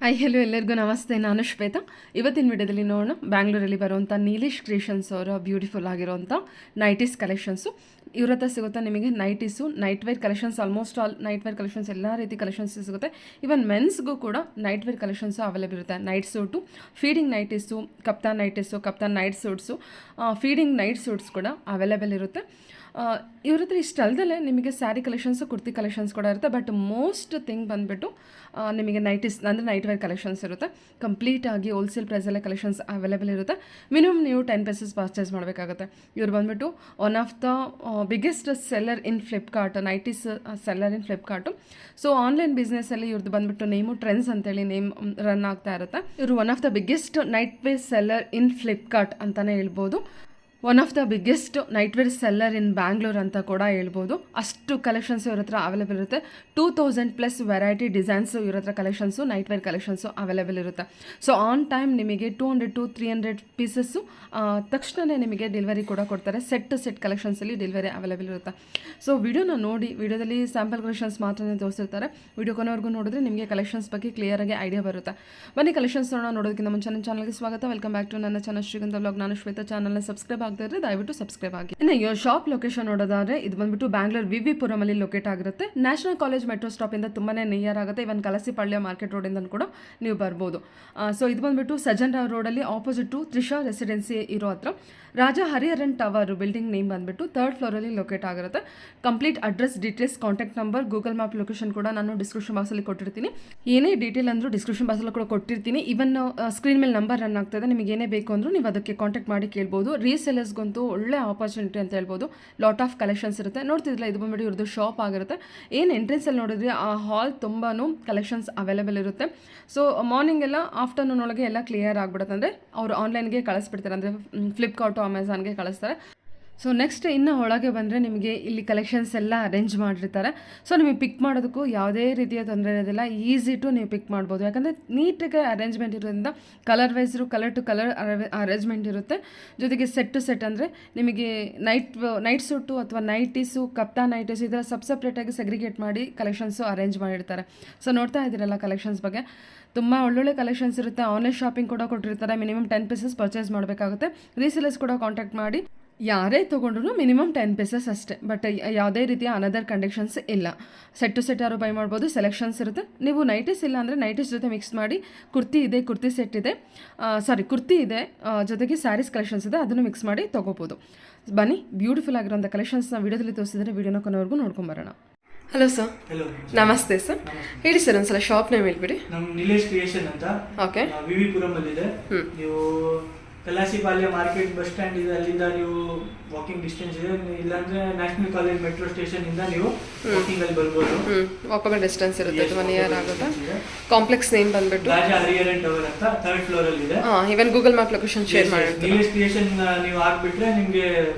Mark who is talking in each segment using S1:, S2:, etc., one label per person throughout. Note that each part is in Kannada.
S1: ಹಾಯ್ ಹೆಲೋ ಎಲ್ಲರಿಗೂ ನಮಸ್ತೆ. ನಾನು ಶ್ವೇತಾ. ಇವತ್ತಿನ ವಿಡಿಯೋದಲ್ಲಿ ನೋಡೋಣ ಬ್ಯಾಂಗ್ಳೂರಲ್ಲಿ ಬರುವಂಥ ನೀಲೇಶ್ ಕ್ರಿಯೇಷನ್ಸ್ ಅವರ ಬ್ಯೂಟಿಫುಲ್ ಆಗಿರುವಂಥ ನೈಟೀಸ್ ಕಲೆಕ್ಷನ್ಸು. ಇವ್ರ ಹತ್ರ ಸಿಗುತ್ತೆ ನಿಮಗೆ nighties, nightwear collections, almost all nightwear collections ಎಲ್ಲ ರೀತಿ ಕಲೆಕ್ಷನ್ಸ್ ಸಿಗುತ್ತೆ. ಈವನ್ ಮೆನ್ಸ್ಗೂ ಕೂಡ ನೈಟ್ ವೇರ್ ಕಲೆಕ್ಷನ್ಸು ಅವೈಲೇಬಲ್ ಇರುತ್ತೆ. Night suit, feeding nighties, kaftan night suits, feeding night suits ಕೂಡ ಅವೈಲೇಬಲ್ ಇರುತ್ತೆ. ಇವ್ರ ಹತ್ರ ಇಷ್ಟಲ್ದಲ್ಲೇ ನಿಮಗೆ ಸ್ಯಾರಿ ಕಲೆಕ್ಷನ್ಸು, ಕುರ್ತಿ ಕಲೆಕ್ಷನ್ಸ್ ಕೂಡ ಇರುತ್ತೆ. ಬಟ್ ಮೋಸ್ಟ್ ಥಿಂಗ್ ಬಂದುಬಿಟ್ಟು ನಿಮಗೆ ನೈಟೀಸ್ ಅಂದರೆ ನೈಟ್ ವೇರ್ ಕಲೆಕ್ಷನ್ಸ್ ಇರುತ್ತೆ. ಕಂಪ್ಲೀಟಾಗಿ ಹೋಲ್ಸೇಲ್ ಪ್ರೈಸಲ್ಲೇ ಕಲೆಕ್ಷನ್ಸ್ ಅವೈಲೇಬಲ್ ಇರುತ್ತೆ. ಮಿನಿಮಮ್ ನೀವು 10 ಪೀಸಸ್ ಪರ್ಚೇಸ್ ಮಾಡಬೇಕಾಗುತ್ತೆ. ಇವ್ರು ಬಂದುಬಿಟ್ಟು one of the biggest seller in Flipkart, nighties seller in Flipkart. So online ಬಿಸ್ನೆಸ್ಸಲ್ಲಿ ಇವ್ರದ್ದು ಬಂದುಬಿಟ್ಟು ನೇಮು ಟ್ರೆಂಡ್ಸ್ ಅಂತೇಳಿ ನೇಮ್ ರನ್ ಆಗ್ತಾ ಇರುತ್ತೆ. ಇವರು one of the biggest night wear seller in Flipkart ಅಂತಲೇ ಹೇಳ್ಬೋದು. One of the biggest night wear seller in Bangalore ಅಂತ ಕೂಡ ಹೇಳ್ಬೋದು. ಅಷ್ಟು ಕಲೆಕ್ಷನ್ಸ್ ಇವ್ರ ಹತ್ರ ಅವೈಲೇಬಲ್ ಇರುತ್ತೆ. 2000+ ವೆರೈಟಿ ಡಿಸೈನ್ಸು ಇವ್ರ ಹತ್ರ collections, nightwear collections available ಇರುತ್ತೆ. ಸೊ ಆನ್ ಟೈಮ್ ನಿಮಗೆ 200 to 300 ಪೀಸಸ್ಸು ತಕ್ಷಣವೇ ನಿಮಗೆ ಡೆಲಿವರಿ ಕೂಡ ಕೊಡ್ತಾರೆ. ಸೆಟ್ ಕಲೆಕ್ಷನ್ಸಲ್ಲಿ ಡೆಲಿವರಿ ಅವೈಲೇಬಲ್ ಇರುತ್ತೆ. ಸೊ ವಿಡಿಯೋನ ನೋಡಿ, ವಿಡಿಯೋದಲ್ಲಿ ಸ್ಯಾಂಪಲ್ ಕಲೆಕ್ಷನ್ಸ್ ಮಾತ್ರ ತೋರಿಸಿರ್ತಾರೆ. ವಿಡಿಯೋ ಕೊನೆವರೆಗೂ ನೋಡಿದ್ರೆ ನಿಮಗೆ ಕಲೆಕ್ಷನ್ಸ್ ಬಗ್ಗೆ ಕ್ಲಿಯರಾಗಿ ಐಡಿಯಾ ಬರುತ್ತೆ. ಬನ್ನಿ ಕಲೆಕ್ಷನ್ಸ್ ನೋಡೋದಕ್ಕಿಂತ ಮುಂಚೆ ನನ್ನ ಚಾನಲ್ಗೆ ಸ್ವಾಗತ. ವೆಲ್ಕಮ್ ಬ್ಯಾಕ್ ಟು ನನ್ನ ಚಾನಲ್ ಶ್ರೀಗಂಧ ವ್ಲಾಗ್. ನಾನು ಶ್ವೇತಾ. ಚಾನಲ್ನ ಸಬ್ಸ್ಕ್ರೈಬ್ ಆಗಿದ್ರೆ ದಯವಿಟ್ಟು ಸಬ್ಸ್ಕ್ರೈಬ್ ಆಗಿ. ಇನ್ನು ಶಾಪ್ ಲೊಕೇಶನ್ ನೋಡೋದಾದ್ರೆ ಇದು ಬಂದ್ಬಿಟ್ಟು ಬ್ಯಾಂಗ್ಳೂರ್ ವಿವಿ ಅಲ್ಲಿ ಲೊಕೇಟ್ ಆಗಿರುತ್ತೆ. ನ್ಯಾಷನಲ್ ಕಾಲೇಜ್ ಮೆಟ್ರೋ ಸ್ಟಾಪ್ ಇಂದ ತುಂಬಾನೇ ನಿಯರ್ ಆಗುತ್ತೆ. ಇವನ್ ಕಲಸಿಪಾಳ್ಯ ಮಾರ್ಕೆಟ್ ರೋಡ್ ಇಂದ ಕೂಡ ನೀವು ಬರ್ಬೋದು. ಸೊ ಇದು ಬಂದ್ಬಿಟ್ಟು ಸಜ್ಜನ್ ರಾವ್ ರೋಡ್ ಅಲ್ಲಿ ಆಪೋಸಿಟ್ ಟು ತ್ರಿಷಾ ರೆಸಿಡೆನ್ಸಿ ಇರೋ ಹತ್ರ ರಾಜ ಹರಿಹರನ್ ಟವರ್ ಬಿಲ್ಡಿಂಗ್ ನೇಮ್ ಬಂದ್ಬಿಟ್ಟು 3rd ಫ್ಲೋರ್ ಅಲ್ಲಿ ಲೊಕೇಟ್ ಆಗಿರುತ್ತೆ. Complete address, details, contact number, Google map location ಕೂಡ ನಾನು ಡಿಸ್ಕ್ರಿಪ್ಷನ್ ಬಾಕ್ಸ್ ಅಲ್ಲಿ ಕೊಟ್ಟಿರ್ತೀನಿ. ಏನೇ ಡೀಟೇಲ್ ಅಂದ್ರೂ ಡಿಸ್ಕ್ರಿಪ್ಷನ್ ಬಾಕ್ಸ್ ಅಲ್ಲಿ ಕೂಡ ಕೊಟ್ಟಿರ್ತೀನಿ. ಇವನ್ ಸ್ಕ್ರೀನ್ ಮೇಲೆ ನಂಬರ್ ರನ್ ಆಗ್ತದೆ. ನಿಮಗೆ ಏನೇ ಬೇಕು ಅಂದ್ರೂ ನೀವು ಅದಕ್ಕೆ ಕಾಂಟ್ಯಾಕ್ಟ್ ಮಾಡಿ ಕೇಳ್ಬೋದು. ರೀಸೆಲರ್ಸ್ಗಂತೂ ಒಳ್ಳೆ ಆಪರ್ಚುನಿಟಿ ಅಂತ ಹೇಳ್ಬೋದು. ಲಾಟ್ ಆಫ್ ಕಲೆಕ್ಷನ್ಸ್ ಇರುತ್ತೆ. ನೋಡ್ತಿದ್ರಲ್ಲ, ಇದು ಬಂದ್ಬಿಟ್ಟು ಇವ್ರದ್ದು ಶಾಪ್ ಆಗಿರುತ್ತೆ. ಏನು ಎಂಟ್ರೆನ್ಸಲ್ಲಿ ನೋಡಿದ್ರಿ ಆ ಹಾಲ್ ತುಂಬಾ ಕಲೆಕ್ಷನ್ಸ್ ಅವೈಲೇಬಲ್ ಇರುತ್ತೆ. ಸೊ ಮಾರ್ನಿಂಗ್ ಎಲ್ಲ ಆಫ್ಟರ್ನೂನ್ ಒಳಗೆ ಎಲ್ಲ ಕ್ಲಿಯರ್ ಆಗ್ಬಿಡುತ್ತೆ. ಅಂದರೆ ಅವರು ಆನ್ಲೈನ್ಗೆ ಕಳಿಸ್ಬಿಡ್ತಾರೆ, ಅಂದರೆ ಫ್ಲಿಪ್ಕಾರ್ಟು, ಅಮೆಝಾನ್ಗೆ ಕಳಿಸ್ತಾರೆ. ಸೊ ನೆಕ್ಸ್ಟ್ ಇನ್ನು ಒಳಗೆ ಬಂದರೆ ನಿಮಗೆ ಇಲ್ಲಿ ಕಲೆಕ್ಷನ್ಸ್ ಎಲ್ಲ ಅರೇಂಜ್ ಮಾಡಿರ್ತಾರೆ. ಸೊ ನಿಮಗೆ ಪಿಕ್ ಮಾಡೋದಕ್ಕೂ ಯಾವುದೇ ರೀತಿಯ ತೊಂದರೆ ಇರೋದಿಲ್ಲ. ಈಸಿ ಟು ನೀವು ಪಿಕ್ ಮಾಡ್ಬೋದು. ಯಾಕಂದರೆ ನೀಟಾಗಿ ಅರೇಂಜ್ಮೆಂಟ್ ಇರೋದ್ರಿಂದ ಕಲರ್ ವೈಸ್ರು ಕಲರ್ ಟು ಕಲರ್ ಅರೇಂಜ್ಮೆಂಟ್ ಇರುತ್ತೆ. ಜೊತೆಗೆ ಸೆಟ್ ಟು ಸೆಟ್ ಅಂದರೆ ನಿಮಗೆ ನೈಟ್ ಸೂಟು ಅಥವಾ ನೈಟೀಸು, ಕಪ್ತಾ ನೈಟೀಸು ಈ ಥರ ಸಪ್ರೇಟಾಗಿ ಸೆಗ್ರಿಗೇಟ್ ಮಾಡಿ ಕಲೆಕ್ಷನ್ಸು ಅರೇಂಜ್ ಮಾಡಿರ್ತಾರೆ. ಸೊ ನೋಡ್ತಾ ಇದ್ದೀರಲ್ಲ ಕಲೆಕ್ಷನ್ಸ್ ಬಗ್ಗೆ ತುಂಬ ಒಳ್ಳೊಳ್ಳೆ ಕಲೆಕ್ಷನ್ಸ್ ಇರುತ್ತೆ. ಆನ್ಲೈನ್ ಶಾಪಿಂಗ್ ಕೂಡ ಕೊಟ್ಟಿರ್ತಾರೆ. ಮಿನಿಮಮ್ 10 ಪೀಸಸ್ ಪರ್ಚೇಸ್ ಮಾಡಬೇಕಾಗುತ್ತೆ. ರೀಸೇಲರ್ಸ್ ಕೂಡ ಕಾಂಟ್ಯಾಕ್ಟ್ ಮಾಡಿ ಯಾರೇ ತೊಗೊಂಡ್ರು ಮಿನಿಮಮ್ 10 ಪೀಸಸ್ ಅಷ್ಟೇ. ಬಟ್ ಯಾವುದೇ ರೀತಿಯ ಅನದರ್ ಕಂಡೀಷನ್ಸ್ ಇಲ್ಲ. ಸೆಟ್ ಟು ಸೆಟ್ ಯಾರು ಬೈ ಮಾಡ್ಬೋದು. ಸೆಲೆಕ್ಷನ್ಸ್ ಇರುತ್ತೆ. ನೀವು ನೈಟೀಸ್ ಇಲ್ಲ ಅಂದರೆ ನೈಟೀಸ್ ಜೊತೆ ಮಿಕ್ಸ್ ಮಾಡಿ ಕುರ್ತಿ ಇದೆ, ಕುರ್ತಿ ಸೆಟ್ ಇದೆ, ಕುರ್ತಿ ಇದೆ, ಜೊತೆಗೆ ಸ್ಯಾರೀಸ್ ಕಲೆಕ್ಷನ್ಸ್ ಇದೆ, ಅದನ್ನು ಮಿಕ್ಸ್ ಮಾಡಿ ತೊಗೋಬೋದು. ಬನ್ನಿ ಬ್ಯೂಟಿಫುಲ್ ಆಗಿರೋಂಥ ಕಲೆಕ್ಷನ್ಸ್ನ ವಿಡಿಯೋದಲ್ಲಿ ತೋರಿಸಿದರೆ ವಿಡಿಯೋನ ಕೊನೆವರೆಗೂ ನೋಡ್ಕೊಂಬರೋಣ. Hello sir.
S2: ಹಲೋ,
S1: ನಮಸ್ತೆ ಸರ್. ಹೇಳಿ ಸರ್ ಒಂದ್ಸಲ ಶಾಪ್ ನೇಮ್ ಹೇಳ್ಬಿಡಿ.
S2: ನಮ್ಮ ನೀಲೇಶ್ ಕ್ರಿಯೇಷನ್ ಅಂತ.
S1: ಓಕೆ.
S2: ವಿವಿ ಪುರಮಲ್ಲಿದೆ. ನೀವು ಕಲಾಸಿಪಾಳ್ಯ ಮಾರ್ಕೆಟ್ ಬಸ್ ಸ್ಟ್ಯಾಂಡ್ ಇದೆ, ಅಲ್ಲಿಂದ ನೀವು ವಾಕಿಂಗ್ ಡಿಸ್ಟೆನ್ಸ್ ಇದೆ. ಇಲ್ಲಾಂದ್ರೆ ನ್ಯಾಷನಲ್ ಕಾಲೇಜ್ ಮೆಟ್ರೋ ಸ್ಟೇಷನ್ ಇಂದ ನೀವು ವಾಕಿಂಗ್ ಅಲ್ಲಿ ಬರ್ಬೋದು.
S1: ವಾಕಬಲ್ ಡಿಸ್ಟೆನ್ಸ್ ಇರುತ್ತೆ. 1 ಇಯರ್ ಆಗುತ್ತೆ. ಕಾಂಪ್ಲೆಕ್ಸ್ ನೇಮ್ ಬಂದ್ಬಿಟ್ಟು
S2: ರಾಜ ಹರಿಹರನ್ ಟವರ್ ಅಂತ 3rd ಫ್ಲೋರ್ ಅಲ್ಲಿ ಇದೆ.
S1: ಇವನ್ ಗೂಗಲ್ ಮ್ಯಾಪ್ ಲೊಕೇಶನ್ ಶೇರ್ ಮಾಡಿರ್ತೀನಿ.
S2: ನೀಲೇಶ್ ಕ್ರಿಯೇಷನ್ ನೀವು ಹಾಕ್ಬಿಟ್ರೆ ನಿಮಗೆ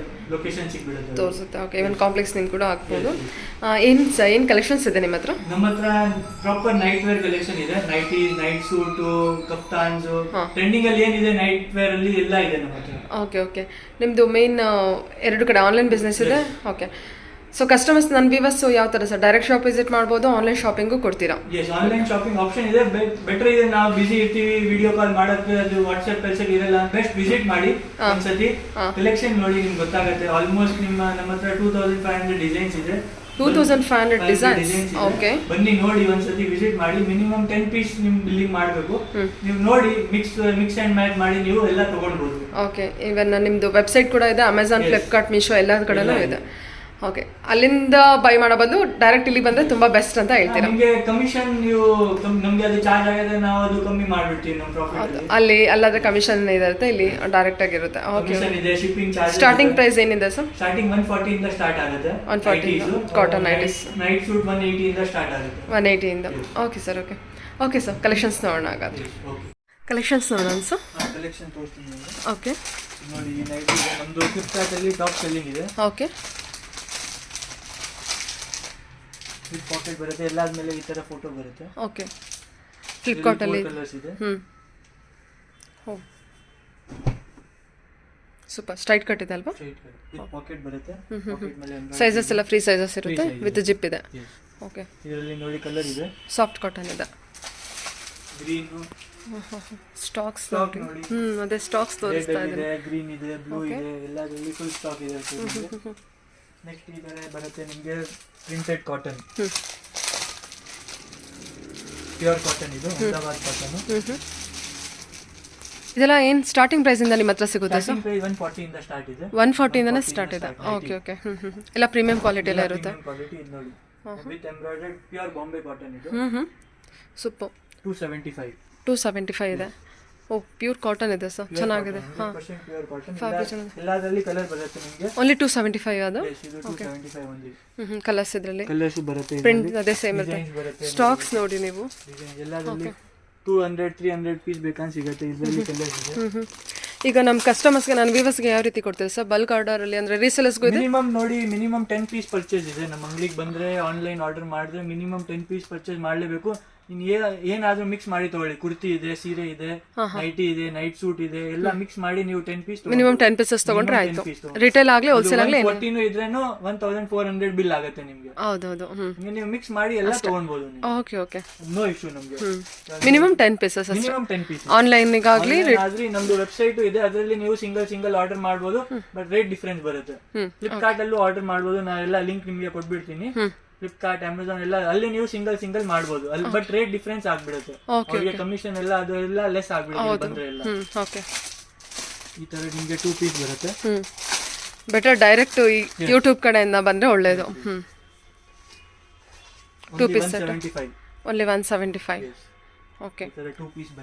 S2: ಲೊಕೇಶನ್ ಸಿಕ್ಬಿಡುತ್ತೆ,
S1: ತೋರಿಸುತ್ತೆ. ಓಕೆ. ಇವನ್ ಕಾಂಪ್ಲೆಕ್ಸ್ ನೇಮ್ ಕೂಡ ಹಾಕ್ಬೋದು. ಏನು ಕಲೆಕ್ಷನ್ಸ್ ಇದೆ ನಿಮ್ಮ ಹತ್ರ?
S2: ನಮ್ಮ ಹತ್ರ ಪ್ರಾಪರ್ ನೈಟ್ ವೇರ್ ಕಲೆಕ್ಷನ್ ಇದೆ. ನೈಟೀಸ್, ನೈಟ್ ಸೂಟು, ಕಫ್ತಾನ್ಸ್, ಟ್ರೆಂಡಿಂಗ್ ಅಲ್ಲಿ ಏನಿದೆ ನೈಟ್ ವೇರ್ ಅಲ್ಲಿ ಎಲ್ಲ ಇದೆ ನಮ್ಮ ಹತ್ರ.
S1: ಓಕೆ. ನಿಮ್ಮದು ಮೇನ್ 2 ಕಡೆ ಆನ್ಲೈನ್ ಬಿಸ್ನೆಸ್ ಇದೆ. ಓಕೆ. ಸೊ ಕಸ್ಟಮರ್ಸ್, ನನ್ನ ವ್ಯೂವರ್ಸ್ ಯಾವ ಥರ ಸರ್? ಡೈರೆಕ್ಟ್ ಶಾಪ್ ವಿಸಿಟ್ ಮಾಡ್ಬೋದು, ಆನ್ಲೈನ್ ಶಾಪಿಂಗು ಕೊಡ್ತೀರಾ?
S2: ಎಸ್, ಆನ್ಲೈನ್ ಶಾಪಿಂಗ್ ಆಪ್ಷನ್ ಇದೆ. ಬೆಟರ್ ಇದೆ. ನಾವು ಬಿಸಿ ಇರ್ತೀವಿ, ವಿಡಿಯೋ ಕಾಲ್ ಮಾಡೋಕ್ಕೆ ಅದು ವಾಟ್ಸ್ಆಪ್ ಕಳ್ಸಕ್ಕೆ ಇರಲ್ಲ. ಬೆಸ್ಟ್ ವಿಸಿಟ್ ಮಾಡಿ ಒಂದ್ಸತಿ, ಕಲೆಕ್ಷನ್ ನೋಡಿ, ನಿಮ್ಗೆ ಗೊತ್ತಾಗುತ್ತೆ. ಆಲ್ಮೋಸ್ಟ್ ನಮ್ಮ ಹತ್ರ 2500 ಡಿಸೈನ್ಸ್ ಇದೆ. 2500 ಡಿಸೈನ್ಸ್.
S1: ಓಕೆ.
S2: ಬನ್ನಿ ನೋಡಿ, ಒಂದ್ಸತಿ ವಿಸಿಟ್ ಮಾಡಿ. ಮಿನಿಮಮ್ 10 ಪೀಸ್ ನಿಮ್ ಬಿಲ್ಲಿಂಗ್ ಮಾಡಬೇಕು. ನೀವು ನೋಡಿ ಮಿಕ್ಸ್ ಅಂಡ್ ಮ್ಯಾಚ್ ಮಾಡಿ ನೀವು ಎಲ್ಲ ತಗೊಳ್ಬಹುದು.
S1: ಓಕೆ. ಇವನ್ ನಿಮ್ದು ವೆಬ್ಸೈಟ್ ಕೂಡ ಇದೆ. ಅಮೆಝಾನ್, ಫ್ಲಿಪ್ಕಾರ್ಟ್, ಮೀಶೋ ಎಲ್ಲ ಕಡೆನೂ ಇದೆ. ಓಕೆ. ಅಲ್ಲಿಂದ ಬೈ ಮಾಡೋ ಬದಲು ಡೈರೆಕ್ಟ್ ಇಲ್ಲಿ ಬಂದ್ರೆ ತುಂಬಾ ಬೆಸ್ಟ್ ಅಂತ ಹೇಳ್ತೀರಾ?
S2: ನಮಗೆ ಕಮಿಷನ್ ನಮಗೆ ಅದು ಚಾರ್ಜ್ ಆಗಿದೆ, ನಾವು ಅದು ಕಮ್ಮಿ ಮಾಡ್ಬಿಡ್ತೀವಿ ನಮ್ಮ ಪ್ರಾಫಿಟ್.
S1: ಅಲ್ಲಾದ್ರೆ ಕಮಿಷನ್ ಇರುತ್ತೆ, ಇಲ್ಲಿ ಡೈರೆಕ್ಟ್ ಆಗಿರುತ್ತೆ. ಓಕೆ.
S2: ಇದೆ, ಶಿಪ್ಪಿಂಗ್ ಚಾರ್ಜ್.
S1: ಸ್ಟಾರ್ಟಿಂಗ್ ಪ್ರೈಸ್ ಏನಿದೆ ಸರ್?
S2: ಸ್ಟಾರ್ಟಿಂಗ್ 140 ಇಂದ ಸ್ಟಾರ್ಟ್ ಆಗುತ್ತೆ.
S1: 140 ಕಾಟನ್ ನೈಟೀಸ್.
S2: ನೈಟ್ ಸೂಟ್ 180 ಇಂದ ಸ್ಟಾರ್ಟ್ ಆಗುತ್ತೆ.
S1: 180 ಇಂದ. Okay sir. Okay sir. Collections ನೋಡೋಣ ಹಾಗಾದ್ರೆ. ಕಲೆಕ್ಷನ್ಸ್ ನೋಡೋಣ ಸರ್.
S2: ಕಲೆಕ್ಷನ್ ತೋರಿಸ್ತೀನಿ.
S1: ಓಕೆ.
S2: ನೋಡಿ, ಈ ನೈಟ್ ನಮ್ದು ಫ್ಲಿಪ್ಕಾರ್ಟ್ ಅಲ್ಲಿ ಟಾಪ್ ಸೆಲ್ಲಿಂಗ್ ಇದೆ.
S1: ಓಕೆ.
S2: ವಿತ್ ಪಾಕೆಟ್ ಬರುತ್ತೆ. ಎಲ್ಲಾದ್ಮೇಲೆ ಈ ತರ ಫೋಟೋ ಬರುತ್ತೆ.
S1: ಓಕೆ. ಫ್ಲಿಪ್ಕಾರ್ಟ್ ಅಲ್ಲಿ
S2: ಕಲರ್ಸ್ ಇದೆ.
S1: ಸೂಪರ್. ಸ್ಟ್ರೈಟ್ ಕಟ್ ಇದೆ ಅಲ್ವಾ?
S2: ಸ್ಟ್ರೈಟ್ ಕಟ್ ವಿತ್ ಪಾಕೆಟ್ ಬರುತ್ತೆ. ಪಾಕೆಟ್ ಮೇಲೆ
S1: ಸೈಜಸ್ ಎಲ್ಲ ಫ್ರೀ ಸೈಜಸ್ ಇರುತ್ತೆ, ವಿತ್ ಜಿಪ್ ಇದೆ. ಓಕೆ.
S2: ಇದರಲ್ಲಿ ನೋಡಿ ಕಲರ್ ಇದೆ.
S1: ಸಾಫ್ಟ್ ಕಾಟನ್ ಇದೆ.
S2: ಗ್ರೀನ್
S1: ಸ್ಟಾಕ್ಸ್
S2: ಸ್ಟಾಕ್ ನೋಡಿ,
S1: ಅದೇ ಸ್ಟಾಕ್ಸ್ ತೋರಿಸ್ತಾ
S2: ರೆಡ್
S1: ಇದ್ದಾರೆ.
S2: ಇದೆ, ಗ್ರೀನ್ ಇದೆ, ಬ್ಲೂ ಇದೆ, ಎಲ್ಲದರಲ್ಲಿ ಫುಲ್ ಸ್ಟಾಕ್ ಇದೆ. ನೆಕ್ಸ್ಟ್ ಈ ತರ ಬರುತ್ತೆ ನಿಮಗೆ ಪ್ರಿಂಟೆಡ್ ಕಾಟನ್, ಪ್ಯೂರ್ ಕಾಟನ್, ಇದು ಅಹಮದಾಬಾದ್ ಕಾಟನ್.
S1: ಇದೆಲ್ಲ ಏನು ಸ್ಟಾರ್ಟಿಂಗ್ ಪ್ರೈಸಿಂದ ನಿಮ್ಮ ಹತ್ರ ಸಿಗುತ್ತೆ ಸರ್?
S2: ಪ್ರೈಸ್ 140 ಇಂದ ಸ್ಟಾರ್ಟ್ ಇದೆ.
S1: 140 ಇಂದನೇ ಸ್ಟಾರ್ಟ್ ಇದೆ. Okay okay. ಎಲ್ಲ ಪ್ರೀಮಿಯಂ ಕ್ವಾಲಿಟಿ ಎಲ್ಲ ಇರುತ್ತೆ.
S2: ಕ್ವಾಲಿಟಿ ಇದು ನೋಡಿ, with embroidered pure Bombay cotton ಇದು.
S1: ಸೂಪರ್.
S2: 275.
S1: 275 ಇದೆ. ಓ ಪ್ಯೂರ್ ಕಾಟನ್ ಇದೆ ಸರ್, ಚೆನ್ನಾಗಿದೆ. ಹಾಂ,
S2: ಪ್ಯೂರ್ ಕಾಟನ್. ಎಲ್ಲದರಲ್ಲಿ ಕಲರ್ ಬರುತ್ತೆ ನಿಮಗೆ.
S1: ಓನ್ಲಿ 275 ಅದು.
S2: ಇದು 275 ಒಂದಿದೆ.
S1: ಕಲರ್ಸ್ ಇದರಲ್ಲಿ
S2: ಕಲರ್ಸ್ ಬರುತ್ತೆ,
S1: ಪ್ರಿಂಟ್ ಅದೇ ಸೇಮ್ ಇರುತ್ತೆ.
S2: ಬರುತ್ತೆ.
S1: ಸ್ಟಾಕ್ಸ್ ನೋಡಿ ನೀವು,
S2: ಡಿಸೈನ್ ಎಲ್ಲದರಲ್ಲಿ 200-300 ಪೀಸ್ ಬೇಕಂತ ಸಿಗುತ್ತೆ. ಇದರಲ್ಲಿ ಕಲರ್ಸ್ ಇದೆ.
S1: ಈಗ ನಮ್ಮ ಕಸ್ಟಮರ್ಸ್ಗೆ, ನಾನು ವ್ಯೂವರ್ಸ್ಗೆ ಯಾವ ರೀತಿ ಕೊಡ್ತೀವಿ ಸರ್? ಬಲ್ಕ್ ಆರ್ಡರಲ್ಲಿ ಅಂದರೆ ರೀಸೆಲರ್ಸ್ಗೂ ಇದೆ?
S2: ಮಿನಿಮಮ್ ನೋಡಿ, ಮಿನಿಮಮ್ 10 ಪೀಸ್ ಪರ್ಚೇಸ್ ಇದೆ. ನಮ್ಮ ಅಂಗಡಿಗೆ ಬಂದ್ರೆ ಆನ್ಲೈನ್ ಆರ್ಡರ್ ಮಾಡಿದ್ರೆ ಮಿನಿಮಮ್ 10 ಪೀಸ್ ಪರ್ಚೇಸ್ ಮಾಡಲೇಬೇಕು. ಇನ್ನು ಏನಾದ್ರೂ ಮಿಕ್ಸ್ ಮಾಡಿ ತಗೊಳ್ಳಿ. ಕುರ್ತಿ ಇದೆ, ಸೀರೆ ಇದೆ, ನೈಟಿ ಇದೆ, ನೈಟ್ ಸೂಟ್ ಇದೆ, ಎಲ್ಲ ಮಿಕ್ಸ್ ಮಾಡಿ ನೀವು 10 ಪೀಸ್
S1: ಮಿನಿಮಮ್ 10 ಪೀಸಸ್ ತಗೊಂಡ್ರೆ ಆಯ್ತು. ರಿಟೇಲ್ ಆಗಲಿ ಹೋಲ್ಸೇಲ್ ಆಗಲಿ
S2: 14 ಇದ್ರೇನು 1400 ಬಿಲ್ ಆಗುತ್ತೆ ನಿಮಗೆ.
S1: ಹೌದೌದು.
S2: ನೀವು ಮಿಕ್ಸ್ ಮಾಡಿ ಎಲ್ಲ ತಗೊಳ್ಬಹುದು.
S1: ಓಕೆ ಓಕೆ,
S2: ನೋ ಇಶ್ಯೂ ನಮಗೆ.
S1: ಮಿನಿಮಮ್ 10 ಪೀಸಸ್ ಅಷ್ಟೇ.
S2: Minimum 10 piece.
S1: ಆನ್ಲೈನ್ಗಾಗಲಿ
S2: ಆದ್ರೆ ನಮ್ದು ವೆಬ್ಸೈಟ್ ಇದೆ, ಅದರಲ್ಲಿ ನೀವು ಸಿಂಗಲ್ ಆರ್ಡರ್ ಮಾಡಬಹುದು. ಬಟ್ ರೇಟ್ ಡಿಫರೆನ್ಸ್ ಬರುತ್ತೆ. ಫ್ಲಿಪ್ಕಾರ್ಟ್ ಅಲ್ಲೂ ಆರ್ಡರ್ ಮಾಡಬಹುದು. ನಾ ಎಲ್ಲ ಲಿಂಕ್ ನಿಮಗೆ ಕೊಟ್ಬಿಡ್ತೀನಿ. ಫ್ಲಿಪ್ಕಾರ್ಟ್, ಅಮೆಝಾನ್ ಎಲ್ಲ ಅಲ್ಲಿ ನೀವು ಸಿಂಗಲ್ ಮಾಡಬಹುದು. ಅಲ್ಲಿ ಬಟ್ ರೇಟ್ ಡಿಫರೆನ್ಸ್ ಆಗ್ಬಿಡುತ್ತೆ. ಅವ್ರಿಗೆ ಕಮಿಷನ್ ಎಲ್ಲ ಅದೆಲ್ಲ ಲೆಸ್ ಆಗ್ಬಿಡುತ್ತೆ ಬಂದ್ರೆ ಎಲ್ಲ.
S1: ಓಕೆ,
S2: ಈ ತರ ನಿಮಗೆ 2 ಪೀಸ್ ಬರುತ್ತೆ.
S1: ಬೆಟರ್ ಡೈರೆಕ್ಟ್ ಯೂಟ್ಯೂಬ್ ಕಡೆಯಿಂದ ಬಂದ್ರೆ ಒಳ್ಳೇದು. 2 piece set only 175. Okay,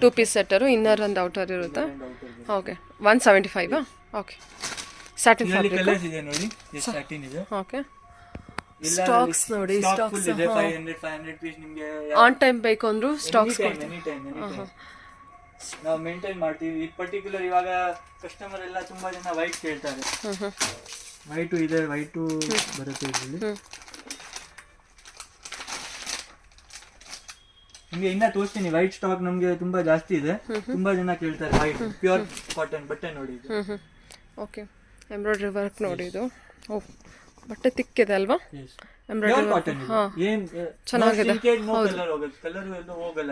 S1: 2 piece ಸೆಟ್ಟರು, ಇನ್ನರ್ ಒಂದು ಔಟರ್ ಇರುತ್ತೆ. Okay, 175. Okay, satin fabric.
S2: Colours ಇದೆ ನೋಡಿ, ಸ್ಯಾಟಿನ್ ಇದೆ.
S1: ಓಕೆ, ಸ್ಟಾಕ್ಸ್ ನೋಡಿ, ಸ್ಟಾಕ್ಸ್
S2: ಇದೆ. 500 ಪೀಸ್ ನಿಮಗೆ
S1: ಆನ್ ಟೈಮ್ ಬೇಕು ಅಂದ್ರು ಸ್ಟಾಕ್ಸ್
S2: ಎನಿ ಟೈಮ್ ನಾವು ಮೇಂಟೈನ್ ಮಾಡ್ತೀವಿ. ಈ ಪರ್ಟಿಕ್ಯುಲರ್ ಇವಾಗ ಕಸ್ಟಮರ್ ಎಲ್ಲ ತುಂಬಾ ಜನ ವೈಟ್ ಕೇಳ್ತಾರೆ. ವೈಟು ಇದೆ, ವೈಟು ಬರುತ್ತೆ ಇದರಲ್ಲಿ. ನಿಮಗೆ ಇನ್ನ ತೋರಿಸ್ತೀನಿ. ವೈಟ್ ಸ್ಟಾಕ್ ನಮಗೆ ತುಂಬಾ ಜಾಸ್ತಿ ಇದೆ. ತುಂಬಾ ಜನ ಕೇಳ್ತಾರೆ ವೈಟ್ ಪ್ಯೂರ್ ಕಾಟನ್ ಬಟ್ಟೆ ನೋಡಿ ಇದು.
S1: ಓಕೆ, ಎಂಬ್ರಾಯ್ಡ್ರಿ ವರ್ಕ್ ನೋಡಿ ಇದು. ಓ, ಬಟ್ಟೆ ತಿಕ್ಕಿದೆ ಅಲ್ವಾ? Embroidery
S2: cotton. ಏನ್
S1: ಚೆನ್ನಾಗಿದೆ.
S2: ಕಲರ್ ಎಲ್ಲ ಹೋಗಲ್ಲ.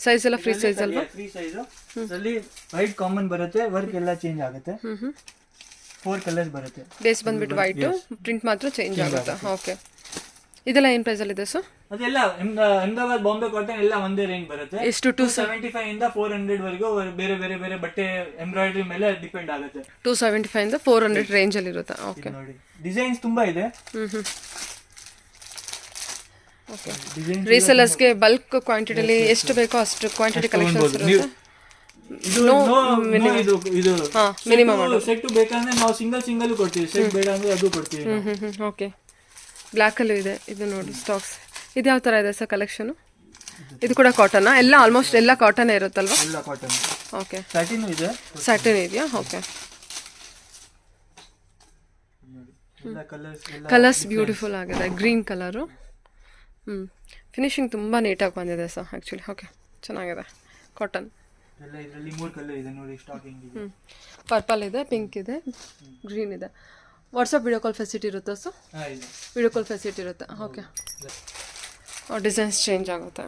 S1: ಸೈಜ್ ಎಲ್ಲ ಫ್ರೀ ಸೈಜ್ ಅಲ್ವಾ?
S2: Free size. ಅದರಲ್ಲಿ ವೈಟ್ ಕಾಮನ್ ಬರುತ್ತೆ, ವರ್ಕ್ ಎಲ್ಲ ಚೇಂಜ್ ಆಗುತ್ತೆ. 4 ಕಲರ್ಸ್ ಬರುತ್ತೆ.
S1: ಬೇಸ್ ಬಂದ್ಬಿಟ್ಟು ವೈಟ್, ಪ್ರಿಂಟ್ ಮಾತ್ರ ಚೇಂಜ್ ಆಗುತ್ತೆ. ಓಕೆ, ಇದೆಲ್ಲ ಏನ್ ಪ್ರೈಸ್ ಅಲ್ಲಿ ಇದೆ ಸರ್?
S2: ಅದೆಲ್ಲ ಅಹಮದಾಬಾದ್ ಬಾಂಬೆ ಕಾಟನ್ ಎಲ್ಲ ಒಂದೇ ರೇಂಜ್ ಬರುತ್ತೆ.
S1: ಎಷ್ಟು?
S2: 275 ಇಂದ 400 ವರೆಗೂ ಬೇರೆ ಬೇರೆ ಬೇರೆ ಬಟ್ಟೆ ಎಂಬ್ರಾಯ್ಡ್ರಿ ಮೇಲೆ ಡಿಪೆಂಡ್ ಆಗುತ್ತೆ.
S1: 275 ಇಂದ 400 ರೇಂಜ್ ಅಲ್ಲಿ ಇರುತ್ತೆ. ಓಕೆ,
S2: ನೋಡಿ ಡಿಸೈನ್ಸ್ ತುಂಬಾ ಇದೆ.
S1: ಓಕೆ, ರೀಸೆಲರ್ಸ್ಗೆ ಬಲ್ಕ್ ಕ್ವಾಂಟಿಟಿಲಿ ಎಷ್ಟು ಬೇಕೋ ಅಷ್ಟು ಕ್ವಾಂಟಿಟಿ ಕಲೆಕ್ಷನ್ಸ್ ಇರುತ್ತೆ.
S2: ಮಿನಿಮಮ್ ಸೆಟ್ ಬೇಕಂದ್ರೆ ನಾವು ಸಿಂಗಲ್ ಕೊಡ್ತೀವಿ. ಸೆಟ್ ಬೇಡ ಅಂದ್ರೆ ಅದು ಕೊಡ್ತೀವಿ.
S1: ಓಕೆ, ಬ್ಲ್ಯಾಕ್ ಅಲ್ಲೂ ಇದೆ. ಇದು ನೋಡಿ ಸ್ಟಾಕ್ಸ್. ಇದು ಯಾವ ತರ ಇದೆ ಸರ್ ಕಲೆಕ್ಷನ್? ಇದು ಕೂಡ ಕಾಟನ್? ಎಲ್ಲ ಆಲ್ಮೋಸ್ಟ್ ಎಲ್ಲ ಕಾಟನ್ ಇರುತ್ತಲ್ವಾ?
S2: ಎಲ್ಲ ಕಾಟನ್.
S1: ಓಕೆ,
S2: ಸ್ಯಾಟಿನ್ ಇದೆ.
S1: ಸ್ಯಾಟಿನ್ ಇದೆಯಾ? ಓಕೆ, ಕಲರ್ಸ್ ಬ್ಯೂಟಿಫುಲ್ ಆಗಿದೆ. Green colour. ಫಿನಿಶಿಂಗ್ ತುಂಬ ನೀಟಾಗಿ ಬಂದಿದೆ ಸರ್ ಆ್ಯಕ್ಚುಲಿ. ಓಕೆ, ಚೆನ್ನಾಗಿದೆ. ಕಾಟನ್
S2: ಎಲ್ಲ ಇದರಲ್ಲಿ 3 ಕಲರ್ ಇದೆ ನೋಡಿ. ಸ್ಟಾಕಿಂಗ್ ಇದೆ.
S1: ಪರ್ಪಲ್ ಇದೆ, ಪಿಂಕ್ ಇದೆ, ಗ್ರೀನ್ ಇದೆ. ವಾಟ್ಸಪ್ ವಿಡಿಯೋ ಕಾಲ್ ಫೆಸಿಲಿಟಿ ಇರುತ್ತಾ ಸರ್? ವಿಡಿಯೋ ಕಾಲ್ ಫೆಸಿಲಿಟಿ ಇರುತ್ತೆ. ಓಕೆ, ಡಿಸೈನ್ಸ್ ಚೇಂಜ್ ಆಗುತ್ತೆ.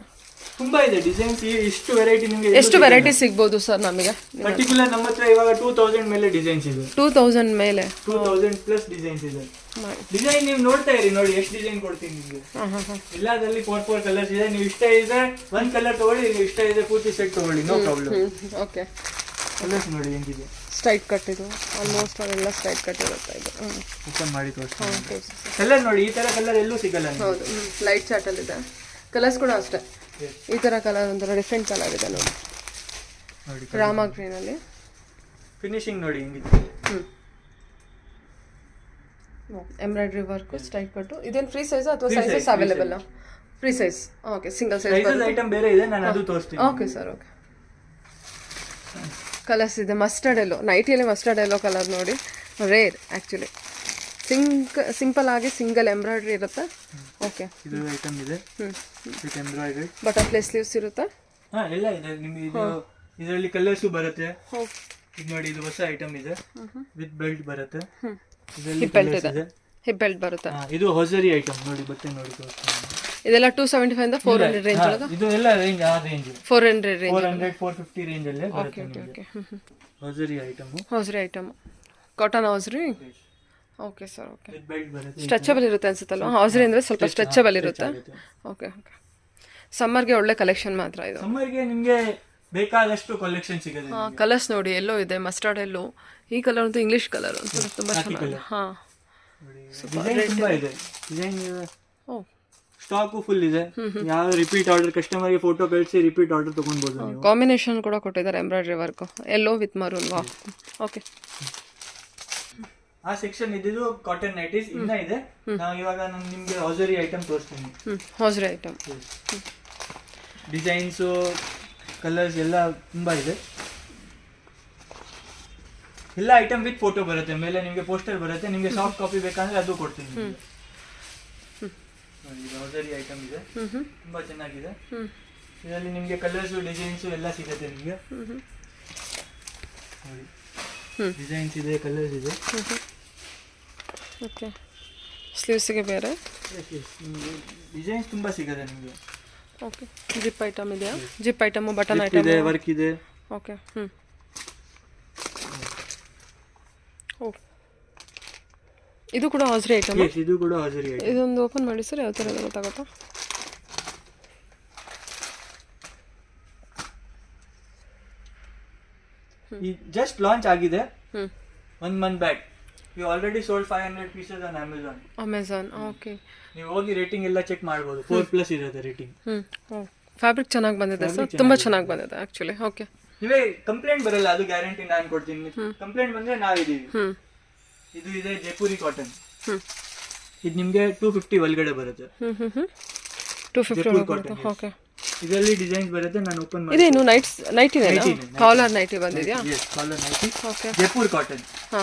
S2: ತುಂಬಾ ಇದೆ ಡಿಸೈನ್ಸ್. ಎಷ್ಟು ವೆರೈಟಿ ನಿಮಗೆ
S1: ಎಷ್ಟು ವೆರೈಟಿ ಸಿಗ್ಬೋದು ಸರ್ ನಮಗೆ?
S2: ಪರ್ಟಿಕ್ಯುಲರ್ ನಮ್ಮ ಹತ್ರ ಇವಾಗ 2000 ಮೇಲೆ ಡಿಸೈನ್ಸ್ ಇದೆ.
S1: 2000 ಮೇಲೆ
S2: 2000 ಪ್ಲಸ್ ಡಿಸೈನ್ಸ್ ಇದೆ. ಡಿಸೈನ್ ನೀವು ನೋಡ್ತಾ ಇರಿ, ನೋಡಿ ಎಷ್ಟು ಡಿಸೈನ್ ಕೊಡ್ತೀನಿ ನಿಮಗೆ. ಎಲ್ಲದಲ್ಲಿ 4 ಕಲರ್ಸ್ ಇದೆ. ನೀವು ಇಷ್ಟ ಇದೆ 1 ಕಲರ್ ತಗೊಳ್ಳಿ, ನೀವು ಇಷ್ಟ ಇದೆ ಪೂರ್ತಿ ಸೆಟ್ ತಗೊಳ್ಳಿ, ನೋ ಪ್ರಾಬ್ಲಮ್.
S1: ಓಕೆ,
S2: ಕಲರ್ಸ್ ನೋಡಿ ಹೆಂಗಿದೆ.
S1: ಸ್ಟ್ರೈಟ್ ಕಟ್ ಇದು ಆಲ್ಮೋಸ್ಟ್ ಅವೆಲ್ಲ ಸ್ಟ್ರೈಟ್ ಕಟ್ ಇರುತ್ತೆ. ಇದು
S2: ಓಪನ್ ಮಾಡಿ ತೋರಿಸ್ತೀನಿ. ಕಲರ್ ನೋಡಿ, ಈ ತರ ಕಲರ್ ಎಲ್ಲೂ ಸಿಗಲ್ಲ.
S1: ಹೌದು, ಲೈಟ್ ಚಾರ್ಟಲ್ಲಿ ಇದೆ. ಕಲರ್ಸ್ ಕೂಡ ಅಷ್ಟೇ. ಈ ಥರ ಕಲರ್ ಒಂಥರ ಡಿಫ್ರೆಂಟ್ ಕಲರ್ ಇದೆ ನೋಡಿ. ರಾಮಾ ಗ್ರೀನಲ್ಲಿ
S2: ಫಿನಿಶಿಂಗ್ ನೋಡಿ ಹೆಂಗಿದೆ.
S1: Embroidery work, straight cut. ಇದೇನು ಫ್ರೀ ಸೈಜ್ ಅಥವಾ sizes available? Free size. Okay, single size
S2: item ಬೇರೆ ಇದೆ, ನಾನು ಅದು ತೋರಿಸ್ತೀನಿ.
S1: Okay sir. ಓಕೆ, ಕಲರ್ಸ್ ಇದೆ. ಮಸ್ಟರ್ಡ್ ಎಲ್ಲೋ, ನೈಟಿಯಲ್ಲಿ ಮಸ್ಟರ್ಡ್ ಎಲ್ಲೋ ಕಲರ್ ನೋಡಿ, ರೇರ್ ಆ್ಯಕ್ಚುಲಿ. ಸಿಂಪಲ್ ಆಗಿ ಸಿಂಗಲ್ ಎಂಬ್ರಾಯ್ಡ್ರಿ ಇರುತ್ತೆ. ಓಕೆ,
S2: ಇದು ಐಟಮ್ ಇದೆ ವಿತ್ ಎಂಬ್ರಾಯ್ಡ್ರಿ.
S1: ಬಟರ್ಫ್ಲೈ ಸ್ಲೀವ್ಸ್ ಇರುತ್ತೆ.
S2: ಎಲ್ಲ ಇದೆ ನಿಮಗೆ. ಇದು ಇದರಲ್ಲಿ ಕಲರ್ಸ್ ಬರುತ್ತೆ. ಇದು ನೋಡಿ, ಇದು ಹೊಸ ಐಟಮ್ ಇದೆ. ವಿತ್ ಬೆಲ್ಟ್ ಬರುತ್ತೆ. ಇದರಲ್ಲಿ
S1: ಹಿಪ್ ಬೆಲ್ಟ್ ಇದೆ. ಹಿಪ್ ಬೆಲ್ಟ್ ಬರುತ್ತೆ.
S2: ಇದು ಹೊಸರಿ ಐಟಮ್ ನೋಡಿ, ಬಟ್ಟೆ ನೋಡಿ ತೋರಿಸ್ತೀನಿ.
S1: ಇದೆಲ್ಲ 275 ಇಂದ 400 ರೇಂಜ್ ಒಳಗೆ.
S2: ಇದು ಎಲ್ಲ ರೇಂಜ್ ಆ ರೇಂಜ್
S1: 400 ರೇಂಜ್
S2: 400 450 ರೇಂಜ್ ಅಲ್ಲೇ ಬರುತ್ತೆ ನಿಮಗೆ. Hosiery item,
S1: hosiery item, cotton hosiery. Okay sir, okay.
S2: Belt ಬರುತ್ತೆ,
S1: ಸ್ಟ್ರೆಚಬಲ್ ಇರುತ್ತೆ ಅನ್ಸುತ್ತಲ್ವಾ? ಹೌಸ್ರಿ ಅಂದರೆ ಸ್ವಲ್ಪ ಸ್ಟ್ರೆಚಬಲ್ ಇರುತ್ತೆ. Okay okay. ಸಮ್ಮರ್ಗೆ ಒಳ್ಳೆ ಕಲೆಕ್ಷನ್ ಮಾತ್ರ ಇದು.
S2: ಸಮ್ಮರ್ಗೆ ನಿಮಗೆ ಬೇಕಾದಷ್ಟು ಕಲೆಕ್ಷನ್ ಸಿಗುತ್ತೆ.
S1: ಕಲರ್ಸ್ ನೋಡಿ, ಎಲ್ಲೋ ಇದೆ, ಮಸ್ಟರ್ಡ್ ಎಲ್ಲೋ. ಈ ಕಲರ್ ಅಂತೂ ಇಂಗ್ಲಿಷ್ ಕಲರ್ ಅಂತ ತುಂಬ ಚೆನ್ನಾಗಿದೆ. ಹಾಂ,
S2: ಡಿಸೈನ್ ತುಂಬಾ ಇದೆ. ಡಿಸೈನ್
S1: ಓ,
S2: ಸ್ಟಾಕು ಫುಲ್ ಇದೆ. ಯಾವ ರಿಪೀಟ್ ಆರ್ಡರ್ ಕಸ್ಟಮರ್ಗೆ ಫೋಟೋ ಕಳಿಸಿ ರಿಪೀಟ್ ಆರ್ಡರ್ ತಗೊಂಡ್ಬೋದು ನೀವು.
S1: ಕಾಂಬಿನೇಷನ್ ಕೂಡ ಕೊಟ್ಟಿದ್ದಾರೆ, embroidery work, yellow with maroon. ವಾ, ಓಕೆ.
S2: ಆ ಸೆಕ್ಷನ್ ಇದ್ದಿದ್ದು ಕಾಟನ್ ನೈಟೀಸ್ ಇನ್ನ ಇದೆ. ನಾವು ಇವಾಗ ನಾನು ನಿಮ್ಗೆ ಹೌಸರಿ ಐಟಮ್ ತೋರಿಸ್ತೀನಿ.
S1: ಹೌಸ್ರಿ ಐಟಮ್
S2: ಡಿಸೈನ್ಸು ಕಲರ್ಸ್ ಎಲ್ಲ ತುಂಬಾ ಇದೆ. ಎಲ್ಲ ಐಟಮ್ ವಿತ್ ಫೋಟೋ ಬರುತ್ತೆ, ಮೇಲೆ ನಿಮಗೆ ಪೋಸ್ಟರ್ ಬರುತ್ತೆ. ನಿಮಗೆ ಸಾಫ್ಟ್ ಕಾಪಿ ಬೇಕಂದ್ರೆ ಅದು ಕೊಡ್ತೀನಿ. ಹೌಸರಿ ಐಟಮ್ ಇದೆ, ತುಂಬಾ ಚೆನ್ನಾಗಿದೆ. ಇದರಲ್ಲಿ ನಿಮಗೆ ಕಲರ್ಸ್ ಡಿಸೈನ್ಸ್ ಎಲ್ಲ ಸಿಗುತ್ತೆ ನಿಮಗೆ. ಡಿಸೈನ್ಸ್ ಇದೆ, ಕಲರ್ಸ್ ಇದೆ.
S1: ಓಕೆ. ಸ್ಲೀವ್ಸಿಗೆ ಬೇರೆ
S2: ಡಿಸೈನ್ಸ್ ತುಂಬಾ ಸಿಗುತ್ತೆ ನಿಮಗೆ.
S1: ಓಕೆ. ಜಿಪ್ ಐಟಮ್ ಇದೆಯಾ? ಜಿಪ್ ಐಟಮು, ಬಟನ್ ಐಟಮ್
S2: ಇದೆ, ವರ್ಕ್ ಇದೆ.
S1: ಓಕೆ. ಓ, ಇದು ಕೂಡ ಹೌಸ್ರಿ ಐಟಮ್.
S2: ಇದು ಕೂಡ ಹೌಸರಿ ಐಟಮ್.
S1: ಇದೊಂದು ಓಪನ್ ಮಾಡಿ ಸರ್, ಯಾವ ಥರ ಗೊತ್ತಾಗುತ್ತಾ?
S2: ಜಸ್ಟ್ ಲಾಂಚ್ ಆಗಿದೆ 1 month back. You already sold 500 pieces on Amazon.
S1: Okay.
S2: ನೀವು ಹೋಗಿ ರೇಟಿಂಗ್ ಎಲ್ಲ ಚೆಕ್ ಮಾಡ್ಬೋದು. 4+ ಇರುತ್ತೆ ರೇಟಿಂಗ್.
S1: ಫ್ಯಾಬ್ರಿಕ್ ಚೆನ್ನಾಗಿ ಬಂದಿದೆ ಸರ್, ತುಂಬ ಚೆನ್ನಾಗಿ ಬಂದಿದೆ ಆ್ಯಕ್ಚುಲಿ. ಓಕೆ.
S2: ನೀವೇ ಕಂಪ್ಲೇಂಟ್ ಬರಲ್ಲ, ಅದು ಗ್ಯಾರಂಟಿ ನಾನು ಕೊಡ್ತೀನಿ. ಕಂಪ್ಲೇಂಟ್ ಬಂದ್ರೆ ನಾವಿದ್ದೀವಿ. ಇದು ಇದೆ ಜೈಪುರಿ ಕಾಟನ್. ಇದು ನಿಮಗೆ 250 ಒಳಗಡೆ ಬರುತ್ತೆ.
S1: 250 ಬರುತ್ತೆ. ಓಕೆ.
S2: ಇದರಲ್ಲಿ ಡಿಸೈನ್ಸ್ ಬರುತ್ತೆ. ನಾನು ಓಪನ್ ಮಾಡಿ
S1: ಇದೇನು ನೈಟಿನೇ? ಕಾಲರ್ ನೈಟಿ ಬಂದಿದೆಯಾ?
S2: Collar nighty.
S1: Okay.
S2: Jaipur cotton.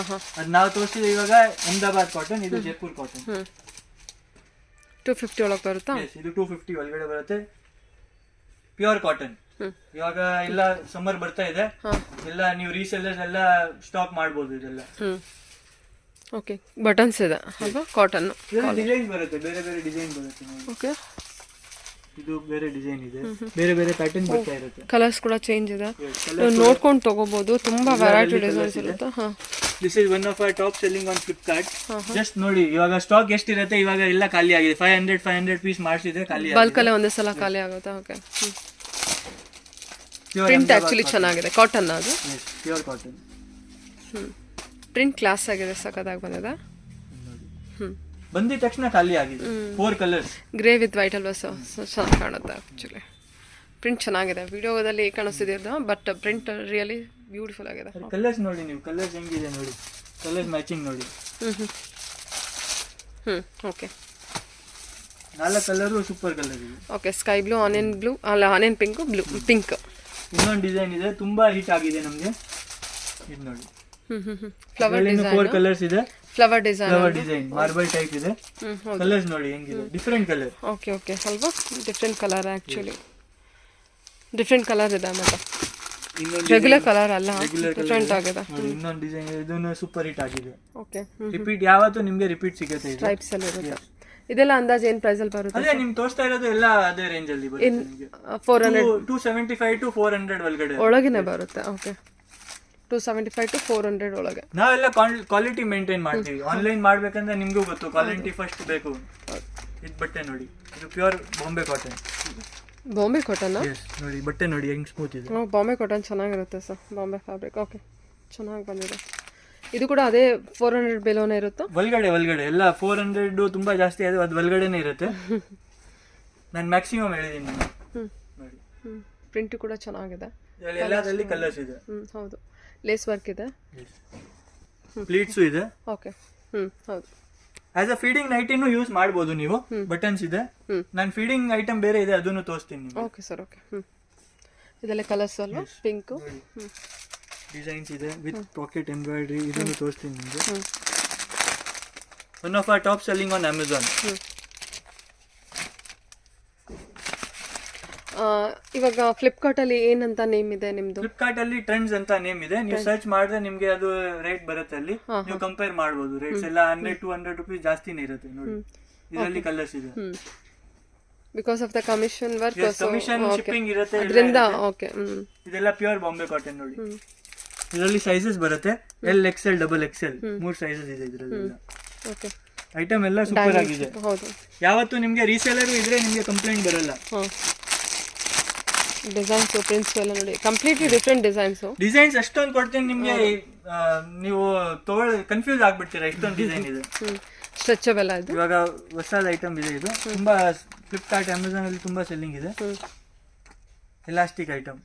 S2: ಅದು ನಾವು ತೋರಿಸಿದ ಇವಾಗ ಅಹಮದಾಬಾದ್ ಕಾಟನ್, ಇದು ಜೈಪುರ್ ಕಾಟನ್.
S1: 250 ಒಳಗೆ ಬರುತ್ತಾ?
S2: ಇದು 250 ಒಳಗಡೆ ಬರುತ್ತೆ. Pure cotton. ಇವಾಗ ಎಲ್ಲ ಸಮ್ಮರ್ ಬರ್ತಾ ಇದೆ, ಎಲ್ಲ ನೀವು ರೀಸೆಲ್ಲರ್ಸ್ ಎಲ್ಲ ಸ್ಟಾಕ್ ಮಾಡ್ಬೋದು ಇದೆಲ್ಲ.
S1: ಓಕೆ. ಬಟನ್ಸ್ ಇದೆ ಅಲ್ವಾ? ಕಾಟನ್
S2: ಡಿಸೈನ್ ಬರುತ್ತೆ, ಬೇರೆ ಬೇರೆ ಡಿಸೈನ್ ಬರುತ್ತೆ.
S1: ಓಕೆ.
S2: ಇದು ಬೇರೆ ಡಿಸೈನ್ ಇದೆ, ಬೇರೆ ಬೇರೆ ಪ್ಯಾಟರ್ನ್ ಬರ್ತಾ ಇರುತ್ತೆ.
S1: ಕಲರ್ಸ್ ಕೂಡ ಚೇಂಜ್ ಇದೆ, ನೋಡ್ಕೊಂಡು ತಗೋಬಹುದು. ತುಂಬಾ ವೆರೈಟಿ ಡಿಸೈನ್ಸ್ ಇರುತ್ತೆ.
S2: This is one of our top selling on Flipkart. Just ನೋಡಿ ಇವಾಗ ಸ್ಟಾಕ್ ಎಷ್ಟಿರುತ್ತೆ, ಇವಾಗ ಎಲ್ಲ ಖಾಲಿ ಆಗಿದೆ. 500 ಪೀಸ್ ಮಾಡಿಸಿದ್ರೆ ಖಾಲಿ ಆಗಿದೆ.
S1: ಬಲ್ಕ್ ಅಲ್ಲೇ ಒಂದೇ ಸಲ ಖಾಲಿ ಆಗುತ್ತೆ. ಓಕೆ. ಪ್ರಿಂಟ್ ಆಕ್ಚುಲಿ ಚೆನ್ನಾಗಿದೆ, ಕಾಟನ್ ಅದು.
S2: Pure cotton.
S1: ಪ್ರಿಂಟ್ ಕ್ಲಾಸ್ ಆಗಿದೆ, ಸಖತ್ತಾಗಿ ಬಂದಿದೆ.
S2: ಬಂದಿದ ತಕ್ಷಣ ಖಾಲಿ ಆಗಿದೆ. 4 ಕಲರ್ಸ್.
S1: ಗ್ರೇ ವಿತ್ ವೈಟ್ ಅಲ್ವಾ, ಚೆನ್ನಾಗಿ ಕಾಣುತ್ತೆ ಆ್ಯಕ್ಚುಲಿ. ಪ್ರಿಂಟ್ ಚೆನ್ನಾಗಿದೆ, ವಿಡಿಯೋದಲ್ಲಿ ಕಾಣಿಸ್ತಿದ್ದು, ಬಟ್ ಪ್ರಿಂಟ್ ರಿಯಲಿ ಬ್ಯೂಟಿಫುಲ್ ಆಗಿದೆ.
S2: ಕಲರ್ಸ್ ನೋಡಿ, ನೀವು ಕಲರ್ಸ್ ಹೆಂಗಿದೆ ನೋಡಿ, ಕಲರ್ಸ್ ಮ್ಯಾಚಿಂಗ್ ನೋಡಿ.
S1: ಓಕೆ.
S2: 4 ಕಲರು ಸೂಪರ್ ಕಲರ್ ಇದೆ.
S1: Okay. Sky blue, onion blue, ಅಲ್ಲ ಆನಿಯನ್ ಪಿಂಕ್, ಬ್ಲೂ ಪಿಂಕ್.
S2: ಇನ್ನೊಂದು ಡಿಸೈನ್ ಇದೆ, ತುಂಬಾ ಹಿಟ್ ಆಗಿದೆ ನಮಗೆ. ಇದು ನೋಡಿ,
S1: ಫ್ಲವರ್ ಡಿಸೈನ್.
S2: 4 ಕಲರ್ಸ್ ಇದೆ.
S1: ಫ್ಲವರ್ ಡಿಸೈನ್,
S2: ಮಾರ್ಬಲ್ ಟೈಪ್ ಇದೆ. ಕಲರ್ಸ್ ನೋಡಿ ಹೆಂಗಿದೆ, ಡಿಫರೆಂಟ್ ಕಲರ್.
S1: Okay okay. ಅಲ್ವಾ? Different colour actually, different colour ಇದೆ. ಮತ್ತೆ ರೆಗ್ಯುಲರ್ ಕಲರ್ ಅಲ್ಲ, ಡಿಫರೆಂಟ್ ಆಗಿದೆ.
S2: ಇನ್ನೊಂದು ಡಿಸೈನ್, ಇದನ್ನು ಸೂಪರ್ ಹಿಟ್ ಆಗಿದೆ.
S1: ಓಕೆ.
S2: ರಿಪೀಟ್ ಯಾವತ್ತೂ ನಿಮಗೆ ರಿಪೀಟ್ ಸಿಗುತ್ತೆ.
S1: ಟೈಪ್ಸ್ ಅಲ್ಲಿ ಇರುತ್ತೆ. ಇದೆಲ್ಲ ಅಂದಾಜು ಏನು ಪ್ರೈಸ್ ಅಲ್ಲಿ ಬರುತ್ತೆ?
S2: ಅದೇ ನಿಮ್ಗೆ ತೋರಿಸ್ತಾ ಇರೋದು ಎಲ್ಲ ಅದೇ ರೇಂಜ್ ಅಲ್ಲಿ ಬರುತ್ತೆ ನಿಮಗೆ.
S1: 275
S2: to 400 ಒಳಗಡೆ
S1: ಒಳಗೇನೆ ಬರುತ್ತೆ. ಓಕೆ. 275 to 400 ಒಳಗೆ.
S2: ನಾವೆಲ್ಲ ಕ್ವಾಲಿಟಿ ಮೇಂಟೈನ್ ಮಾಡ್ತೀವಿ. ಆನ್ಲೈನ್ ಮಾಡ್ಬೇಕಂದ್ರೆ ನಿಮ್ಗೂ ಗೊತ್ತು, ಕ್ವಾಲಿಟಿ ಫಸ್ಟ್ ಬೇಕು. ಇದು ಬಟ್ಟೆ ನೋಡಿ, ಇದು pure Bombay cotton.
S1: Bombay cotton
S2: ನೋಡಿ, ಬಟ್ಟೆ ನೋಡಿ ಹೆಂಗ್ ಸ್ಮೂತ್ ಇದೆ.
S1: ಬಾಂಬೆ ಕಾಟನ್ ಚೆನ್ನಾಗಿರುತ್ತೆ ಸರ್, ಬಾಂಬೆ ಫ್ಯಾಬ್ರಿಕ್. ಓಕೆ, ಚೆನ್ನಾಗಿ ಬಂದಿದೆ. ಇದು ಕೂಡ ಅದೇ 400 ಬೆಲೋನೇ ಇರುತ್ತಾ?
S2: ಒಳಗಡೆ ಎಲ್ಲ 400 ತುಂಬಾ ಜಾಸ್ತಿ ಇದೆ, ಅದು ಒಳಗಡೆನೇ ಇರುತ್ತೆ. ನಾನು ಮ್ಯಾಕ್ಸಿಮಮ್ ಹೇಳಿದ್ದೀನಿ ನೋಡಿ.
S1: ಪ್ರಿಂಟ್ ಕೂಡ ಚೆನ್ನಾಗಿದೆ,
S2: ಎಲ್ಲದರಲ್ಲಿ ಕಲರ್ಸ್ ಇದೆ.
S1: ಹೌದು. ಲೇಸ್ ವರ್ಕ್ ಇದೆ,
S2: ಪ್ಲೀಟ್ಸು ಇದೆ.
S1: ಓಕೆ. ಹೌದು.
S2: ಆಸ್ ಅ ಫೀಡಿಂಗ್ ನೈಟಿನೂ ಯೂಸ್ ಮಾಡ್ಬೋದು ನೀವು. ಬಟನ್ಸ್ ಇದೆ. ನಾನು ಫೀಡಿಂಗ್ ಐಟಮ್ ಬೇರೆ ಇದೆ, ಅದನ್ನು ತೋರಿಸ್ತೀನಿ.
S1: Okay sir. ಓಕೆ. ಇದೆಲ್ಲ ಕಲರ್ಸ್ ಅಲ್ವಾ? ಪಿಂಕು.
S2: ಡಿಸೈನ್ಸ್ ಇದೆ ವಿತ್ ಪಾಕೆಟ್ ಎಂಬ್ರಾಯ್ಡ್ರಿ, ಇದನ್ನು ತೋರಿಸ್ತೀನಿ ನಿಮಗೆ. One of our top selling on Amazon.
S1: ಇವಾಗ ಫ್ಲಿಪ್ಕಾರ್ಟ್ ಅಲ್ಲಿ ಏನಂತ ನೇಮ್ ಇದೆ ನಿಮ್ದು?
S2: ಫ್ಲಿಪ್ಕಾರ್ಟ್ ಅಲ್ಲಿ ಟ್ರೆಂಡ್ಸ್ ಅಂತ ನೇಮ್ ಇದೆ. ನೀವು ಸರ್ಚ್ ಮಾಡಿದ್ರೆ ನಿಮ್ಗೆ ಅದು ರೇಟ್ ಬರುತ್ತೆ. ಅಲ್ಲಿ ನೀವು ಕಂಪೇರ್ ಮಾಡಬಹುದು. ರೇಟ್ಸ್ ಎಲ್ಲ 100 to 200 ರೂಪೀಸ್ ಜಾಸ್ತಿನೇ ಇರುತ್ತೆ ನೋಡಿ. ಇದರಲ್ಲಿ ಕಲರ್ಸ್ ಇದೆ.
S1: Because of the commission work
S2: commission shipping ಇರುತ್ತೆ
S1: ಅದರಿಂದ ಓಕೆ
S2: ಇದೆಲ್ಲ ಪ್ಯೂರ್ ಬಾಂಬೆ ಕಾಟನ್ ನೋಡಿ. ಇದರಲ್ಲಿ ಸೈಜಸ್ ಬರುತ್ತೆ L XL double XL 3 sizes ಇದೆ ಇದರಲ್ಲಿ.
S1: ಓಕೆ
S2: ಐಟಮ್ ಎಲ್ಲ ಸೂಪರ್ ಆಗಿದೆ.
S1: ಹೌದು,
S2: ಯಾವತ್ತು ನಿಮಗೆ ರೀಸೇಲರ್ ಇದ್ರೆ ನಿಮಗೆ ಕಂಪ್ಲೇಂಟ್ ಬರಲ್ಲ.
S1: ಡಿಸೈನ್ಸ್ ಪ್ರಿಂಟ್ಸ್ ಎಲ್ಲ ನೋಡಿ ಕಂಪ್ಲೀಟ್ಲಿ ಡಿಫ್ರೆಂಟ್
S2: ಡಿಸೈನ್ಸ್ ಅಷ್ಟೊಂದು ಕೊಡ್ತೀನಿ ನಿಮಗೆ, ನೀವು ಕನ್ಫ್ಯೂಸ್ ಆಗ್ಬಿಡ್ತೀರಾ, ಇಷ್ಟೊಂದು ಡಿಸೈನ್ ಇದೆ.
S1: ಸ್ಟ್ರೆಚಬಲ್ ಇದು
S2: ಇವಾಗ ಹೊಸದ ಐಟಮ್ ಇದೆ, ಇದು ತುಂಬಾ ಫ್ಲಿಪ್ಕಾರ್ಟ್ ಅಮೆಝಾನ್ ಅಲ್ಲಿ ತುಂಬಾ ಸೆಲ್ಲಿಂಗ್ ಇದೆ. ಎಲಾಸ್ಟಿಕ್ ಐಟಮ್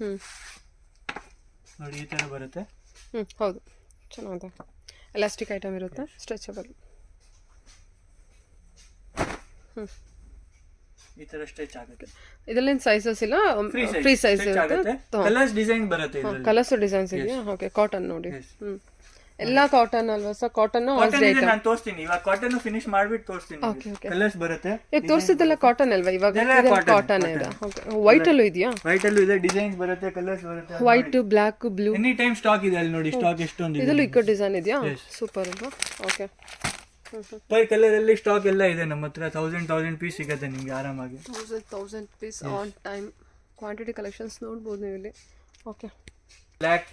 S2: ನೋಡಿ, ಈ ತರ ಬರುತ್ತೆ.
S1: ಹೌದು, ಚೆನ್ನಾಗಿದೆ. ಎಲಾಸ್ಟಿಕ್ ಐಟಮ್ ಇರುತ್ತೆ, ಸ್ಟ್ರೆಚಬಲ್.
S2: ಈ ತರ ಸ್ಟ್ರೆಚ್ ಆಗುತ್ತೆ.
S1: ಇದರಲ್ಲಿ ಸೈಜಸ್ ಇಲ್ಲ, ಫ್ರೀ ಸೈಜ್ ಇರುತ್ತೆ.
S2: ಕಲರ್ಸ್ ಡಿಸೈನ್ ಬರುತ್ತೆ ಇದರಲ್ಲಿ,
S1: ಕಲರ್ಸ್ ಡಿಸೈನ್ಸ್ ಇದೆಯಾ? ಓಕೆ, ಕಾಟನ್ ನೋಡಿ. ಎಲ್ಲ ಕಾಟನ್ ಅಲ್ವಾ ಸರ್? ಕಾಟನ್
S2: ನಾನು ತೋರಿಸ್ತೀನಿ ಇವಾಗ. ಕಾಟನ್ ಫಿನಿಶ್ ಮಾಡ್ಬಿಟ್ಟು ತೋರಿಸ್ತೀನಿ. ಕಲರ್ಸ್ ಬರುತ್ತೆ.
S1: ಈಗ ತೋರಿಸಿದ್ದೆಲ್ಲ ಕಾಟನ್ ಅಲ್ವಾ? ಇವಾಗ ಕಾಟನ್ ಇದೆ. ವೈಟ್ ಅಲ್ಲೂ ಇದೆಯಾ?
S2: ವೈಟ್ ಅಲ್ಲೂ ಇದೆ, ಡಿಸೈನ್ಸ್ ಬರುತ್ತೆ, ಕಲರ್ಸ್ ಬರುತ್ತೆ.
S1: White, black, blue,
S2: any time stock ಇದೆ ಅಲ್ಲಿ ನೋಡಿ. ಸ್ಟಾಕ್ ಎಷ್ಟೊಂದು
S1: ಇದಲ್ಲೂ ಇಕ್ಕ ಡಿಸೈನ್ ಇದೆಯಾ? ಸೂಪರ್ ಅಲ್ವಾ? ಓಕೆ,
S2: ಪರ್ ಕಲರ್ ಅಲ್ಲಿ ಸ್ಟಾಕ್ ಎಲ್ಲ ಇದೆ ನಮ್ಮ ಹತ್ರ. 1000 ಪೀಸ್ ಸಿಗುತ್ತೆ ನಿಮ್ಗೆ ಆರಾಮಾಗಿ.
S1: 1000 piece on time quantity collections ನೋಡ್ಬೋದು ನೀವು ಇಲ್ಲಿ. ಓಕೆ,
S2: ಬ್ಲ್ಯಾಕ್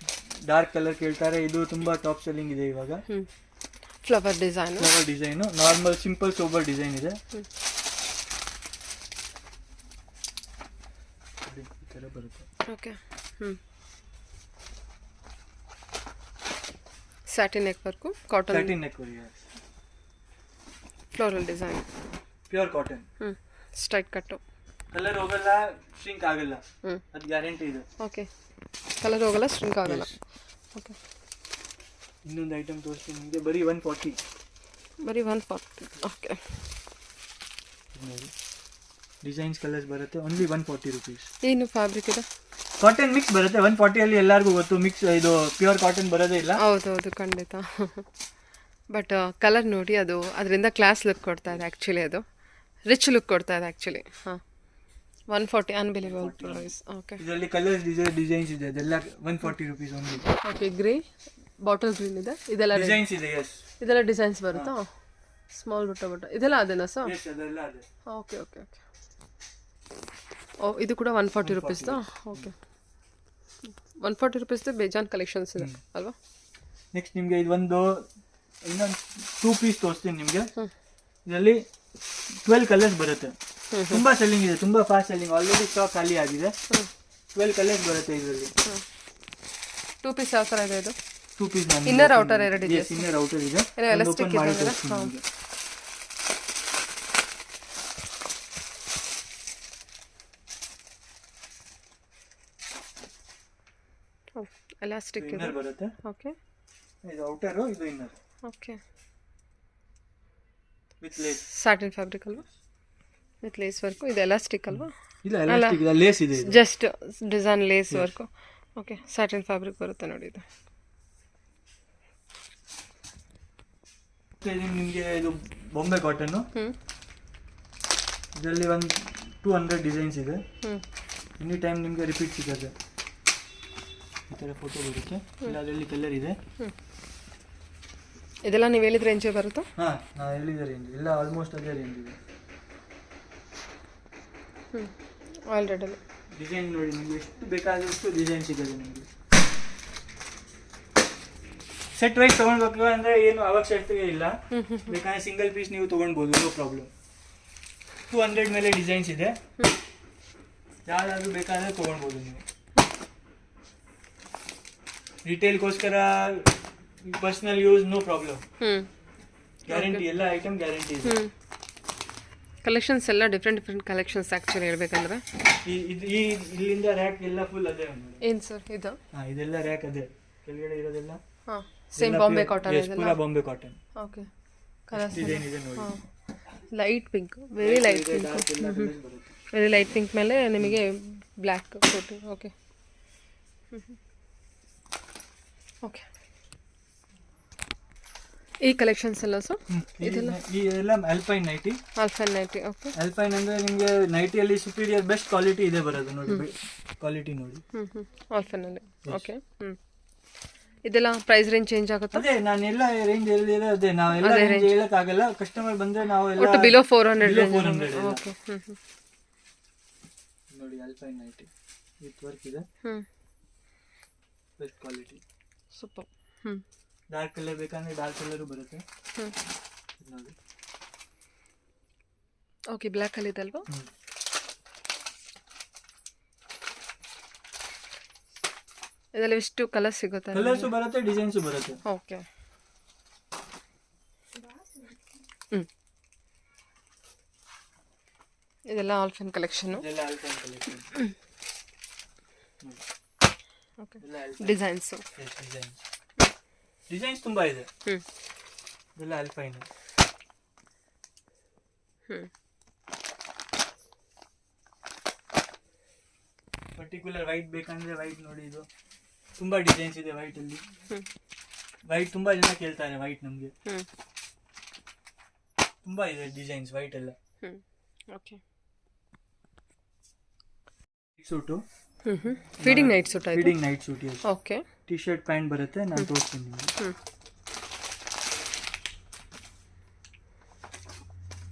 S2: ಡಾರ್ಕ್ ಕಲರ್ ಕೇಳ್ತಾರೆ, ಇದು ತುಂಬಾ ಟಾಪ್ ಸೆಲ್ಲಿಂಗ್ ಇದೆ ಇವಾಗ.
S1: Flower design,
S2: normal simple sober design ಇದೆ. ಈ ತರ ಬರುತ್ತೆ.
S1: Okay, satin neck work, cotton
S2: satin neck work,
S1: floral design,
S2: pure cotton.
S1: Straight ಕಟ್ಟು,
S2: ಕಲರ್ ಹೋಗಲ್ಲ, ಶ್ರಿಂಕ್ ಆಗಲ್ಲ, ಅದು ಗ್ಯಾರಂಟಿ ಇದೆ.
S1: ಓಕೆ, ಕಲರ್ ಹೋಗಲ್ಲ, ಸ್ಟ್ರಿಂಕ್ ಆಗಲ್ಲ. ಓಕೆ,
S2: ಇನ್ನೊಂದು ಐಟಮ್ ತೋರಿಸ್ತೀನಿ ನಿಮಗೆ. ಬರೀ 140.
S1: ಓಕೆ,
S2: ಡಿಸೈನ್ಸ್ ಕಲರ್ಸ್ ಬರುತ್ತೆ. Only 140 rupees.
S1: ಏನು ಫ್ಯಾಬ್ರಿಕ್ ಇದೆ?
S2: ಕಾಟನ್ ಮಿಕ್ಸ್ ಬರುತ್ತೆ. 140 ಅಲ್ಲಿ ಎಲ್ಲರಿಗೂ ಗೊತ್ತು, ಮಿಕ್ಸ್ ಇದು ಪ್ಯೂರ್ ಕಾಟನ್ ಬರೋದೇ ಇಲ್ಲ.
S1: ಹೌದೌದು, ಖಂಡಿತ. ಬಟ್ ಕಲರ್ ನೋಡಿ, ಅದು ಅದರಿಂದ ಕ್ಲಾಸ್ ಲುಕ್ ಕೊಡ್ತಾ ಇದೆ ಆ್ಯಕ್ಚುಲಿ. ಅದು ರಿಚ್ ಲುಕ್ ಕೊಡ್ತಾ ಇದೆ ಆ್ಯಕ್ಚುಲಿ. 140 unbelievable price. ಓಕೆ,
S2: ಇದರಲ್ಲಿ ಕಲರ್ಸ್ ಡಿಸೈನ್ಸ್ ಇದೆ, ಅದೆಲ್ಲ 140 rupees only.
S1: Okay, grey, bottle green ಇದೆ, ಇದೆಲ್ಲ
S2: ಡಿಸೈನ್ಸ್ ಇದೆ.
S1: ಇದೆಲ್ಲ ಡಿಸೈನ್ಸ್ ಬರುತ್ತಾ? ಸ್ಮಾಲ್ ಬುಟ್ಟ ಇದೆಲ್ಲ ಅದೇನಾ ಸರ್?
S2: ಅದೆಲ್ಲ ಅದೇ.
S1: ಓಕೆ. ಓ, ಇದು ಕೂಡ 140 ರುಪೀಸ್ದಾ? ಓಕೆ, 140 ರುಪೀಸ್ದು ಬೇಜಾನ್ ಕಲೆಕ್ಷನ್ಸ್ ಇದೆ ಅಲ್ವಾ?
S2: ನೆಕ್ಸ್ಟ್ ನಿಮಗೆ ಇನ್ನೊಂದು 2 ಪೀಸ್ ತೋರಿಸ್ತೀನಿ ನಿಮಗೆ. ಇದರಲ್ಲಿ 12 ಕಲರ್ಸ್ ಬರುತ್ತೆ. ತುಂಬಾ ಸೆಲ್ಲಿಂಗ್ ಇದೆ, ತುಂಬಾ ಫಾಸ್ಟ್ ಸೆಲ್ಲಿಂಗ್. ಆಲ್ರೆಡಿ ಸ್ಟಾಕ್ ಖಾಲಿ ಆಗಿದೆ. 12 ಕಲರ್ಸ್ ಬರುತ್ತೆ ಇದರಲ್ಲಿ.
S1: 2 ಪೀಸ್ ಯಾವ ಥರ ಇದೆ ಇದು?
S2: 2 ಪೀಸ್
S1: ಇನ್ನರ್ ಔಟರ್ ಎರಡು ಇದೆ.
S2: ಇನ್ನರ್ ಔಟರ್ ಇದೆ.
S1: ಎಲಾಸ್ಟಿಕ್ ಇದೆ. ಎಲಾಸ್ಟಿಕ್
S2: ಇನ್ನರ್ ಬರುತ್ತೆ.
S1: ಓಕೆ,
S2: ಇದು ಔಟರ್, ಇದು inner.
S1: Okay,
S2: with lace,
S1: satin fabric ಅಲ್ವಾ? With lace work. ಇದು ಎಲಾಸ್ಟಿಕ್ ಅಲ್ವಾ?
S2: ಇಲ್ಲ, ಎಲಾಸ್ಟಿಕ್ ಇದೆ, ಲೇಸ್ ಇದೆ.
S1: Just design lace work. Okay, satin fabric ಬರುತ್ತೆ ನೋಡಿ. ಇದು
S2: ನಿಮಗೆ ಇದು ಬಾಂಬೆ ಕಾಟನ್. ಇದರಲ್ಲಿ ಒಂದು 200 ಡಿಸೈನ್ಸ್ ಇದೆ. ಎನಿ ಟೈಮ್ ನಿಮಗೆ ರಿಪೀಟ್ ಸಿಗುತ್ತೆ. ಈ ಥರ ಫೋಟೋ ಬರುತ್ತೆ. ಅದರಲ್ಲಿ ಕಲರ್ ಇದೆ.
S1: ಇದೆಲ್ಲ ನೀವು ಹೇಳಿದ ರೇಂಜೇ ಬರುತ್ತಾ?
S2: ಹಾಂ, ನಾನು ಹೇಳಿದ ರೇಂಜ್ ಎಲ್ಲ ಆಲ್ಮೋಸ್ಟ್ ಅದೇ ರೇಂಜ್ ಇದೆ.
S1: ಆಲ್ರೆಡಿ
S2: ಡಿಸೈನ್ ನೋಡಿ, ನಿಮಗೆ ಎಷ್ಟು ಬೇಕಾದಷ್ಟು ಡಿಸೈನ್ ಸಿಗುತ್ತೆ ನಿಮಗೆ. ಸೆಟ್ ವೈಸ್ ತೊಗೊಳ್ಬೇಕು ಅಂದರೆ ಏನು ಅವಶ್ಯಕತೆ ಇಲ್ಲ. ಬೇಕಾದ್ರೆ ಸಿಂಗಲ್ ಪೀಸ್ ನೀವು ತೊಗೊಳ್ಬೋದು, ನೋ ಪ್ರಾಬ್ಲಮ್. 200 ಮೇಲೆ ಡಿಸೈನ್ಸ್ ಇದೆ. ಯಾವ್ದಾದ್ರು ಬೇಕಾದರೆ ತೊಗೊಳ್ಬೋದು ನೀವು. ರಿಟೇಲ್ಗೋಸ್ಕರ, personal use, no problem. Guarantee, ಎಲ್ಲ ಐಟಮ್ ಗ್ಯಾರಂಟಿ ಇದೆ.
S1: ಕಲೆಕ್ಷನ್ಸ್ ಎಲ್ಲ ಡಿಫ್ರೆಂಟ್ ಕಲೆಕ್ಷನ್ಸ್ ಆ್ಯಕ್ಚುಲಿ ಹೇಳ್ಬೇಕಂದ್ರೆ.
S2: ಇಲ್ಲಿಂದ ರ್ಯಾಕ್ ಎಲ್ಲ ಫುಲ್ ಅದೇ.
S1: ಏನು ಸರ್ ಇದು?
S2: ಇದೆಲ್ಲ ರ್ಯಾಕ್ ಅದೇ, ಕೆಳಗಡೆ ಇರೋದೆಲ್ಲ
S1: ಸೇಮ್ ಬಾಂಬೆ ಕಾಟನ್ ಇದೆ.
S2: ಪೂರಾ Bombay cotton.
S1: Okay, colours
S2: design ಇದೆ ನೋಡಿ.
S1: Light pink, very light pink. Very light pink ಮೇಲೆ ನಿಮಗೆ ಬ್ಲ್ಯಾಕ್ ಕೋಟ್. Okay, okay. ಈ ಕಲೆಕ್ಷನ್ಸ್ ಎಲ್ಲ ಸರ್?
S2: ಇದೆಲ್ಲ ಅಲ್ಪೈನ್ ನೈಟಿ.
S1: ಓಕೆ.
S2: ಅಲ್ಪೈನ್ ಅಂದ್ರೆ ನಿಮಗೆ ನೈಟಿಯಲ್ಲಿ ಸುಪೀರಿಯರ್ ಬೆಸ್ಟ್ ಕ್ವಾಲಿಟಿ ಇದೆ ಬರೋದು ನೋಡಿ. ಕ್ವಾಲಿಟಿ ನೋಡಿ.
S1: ಆಲ್ಫೈನಲ್ಲಿ. ಓಕೆ. ಇದೆಲ್ಲ ಪ್ರೈಸ್ ರೇಂಜ್ ಚೇಂಜ್ ಆಗುತ್ತಾ?
S2: ಅದೇ ನಾನೆಲ್ಲ ರೇಂಜ್ ಹೇಳಿದ್ರೆ ಅದೇ, ನಾವೆಲ್ಲ ರೇಂಜ್ ಹೇಳಕ್ಕಾಗಲ್ಲ. ಕಸ್ಟಮರ್ ಬಂದ್ರೆ ನಾವು ಎಲ್ಲ
S1: ಒಟ್ಟು ಬಿಲೋ 400. ಓಕೆ.
S2: ನೋಡಿ ಅಲ್ಪೈನ್ ನೈಟಿ ವಿತ್ ವರ್ಕ್ ಇದೆ, with quality.
S1: Super.
S2: Dark colour ಬೇಕಂದ್ರೆ ಡಾರ್ಕ್ ಕಲರು ಬರುತ್ತೆ ನೋಡಿ.
S1: ಓಕೆ, ಬ್ಲ್ಯಾಕ್ ಅಲ್ಲಿ ಇದೆ ಅಲ್ವಾ? ಇದರಲ್ಲಿ ಎಷ್ಟು ಕಲರ್ ಸಿಗುತ್ತೆ?
S2: ಕಲರ್ಸು ಬರುತ್ತೆ, ಡಿಸೈನ್ಸು ಬರುತ್ತೆ.
S1: ಓಕೆ. ಇದೆಲ್ಲ ಆಲ್ಫೈನ್ ಕಲೆಕ್ಷನ್.
S2: ಇದೆಲ್ಲ ಅಲ್ಪೈನ್ ಕಲೆಕ್ಷನ್.
S1: ಓಕೆ. ಡಿಸೈನ್ಸ್
S2: ತುಂಬಾ ಇದೆ. ಇದೆಲ್ಲ ಅಲ್ಪೈನ್. ಪರ್ಟಿಕ್ಯುಲರ್ ವೈಟ್ ಬೇಕಂದ್ರೆ ವೈಟ್ ನೋಡಿ, ಇದು ತುಂಬಾ ಡಿಸೈನ್ಸ್ ಇದೆ ವೈಟ್ ಅಲ್ಲಿ. ವೈಟ್ ತುಂಬಾ ಜನ ಕೇಳ್ತಾರೆ ವೈಟ್ ನಮ್ಗೆ. ತುಂಬಾ ಇದೆ ಡಿಸೈನ್ಸ್ ವೈಟ್ ಎಲ್ಲ.
S1: Okay.
S2: Suit
S1: feeding night suit ಆಯ್ತು.
S2: Feeding night suit.
S1: Okay.
S2: T shirt pant ಬರುತ್ತೆ, ನಾನು ತೋರಿಸ್ತೀನಿ ನಿಮಗೆ.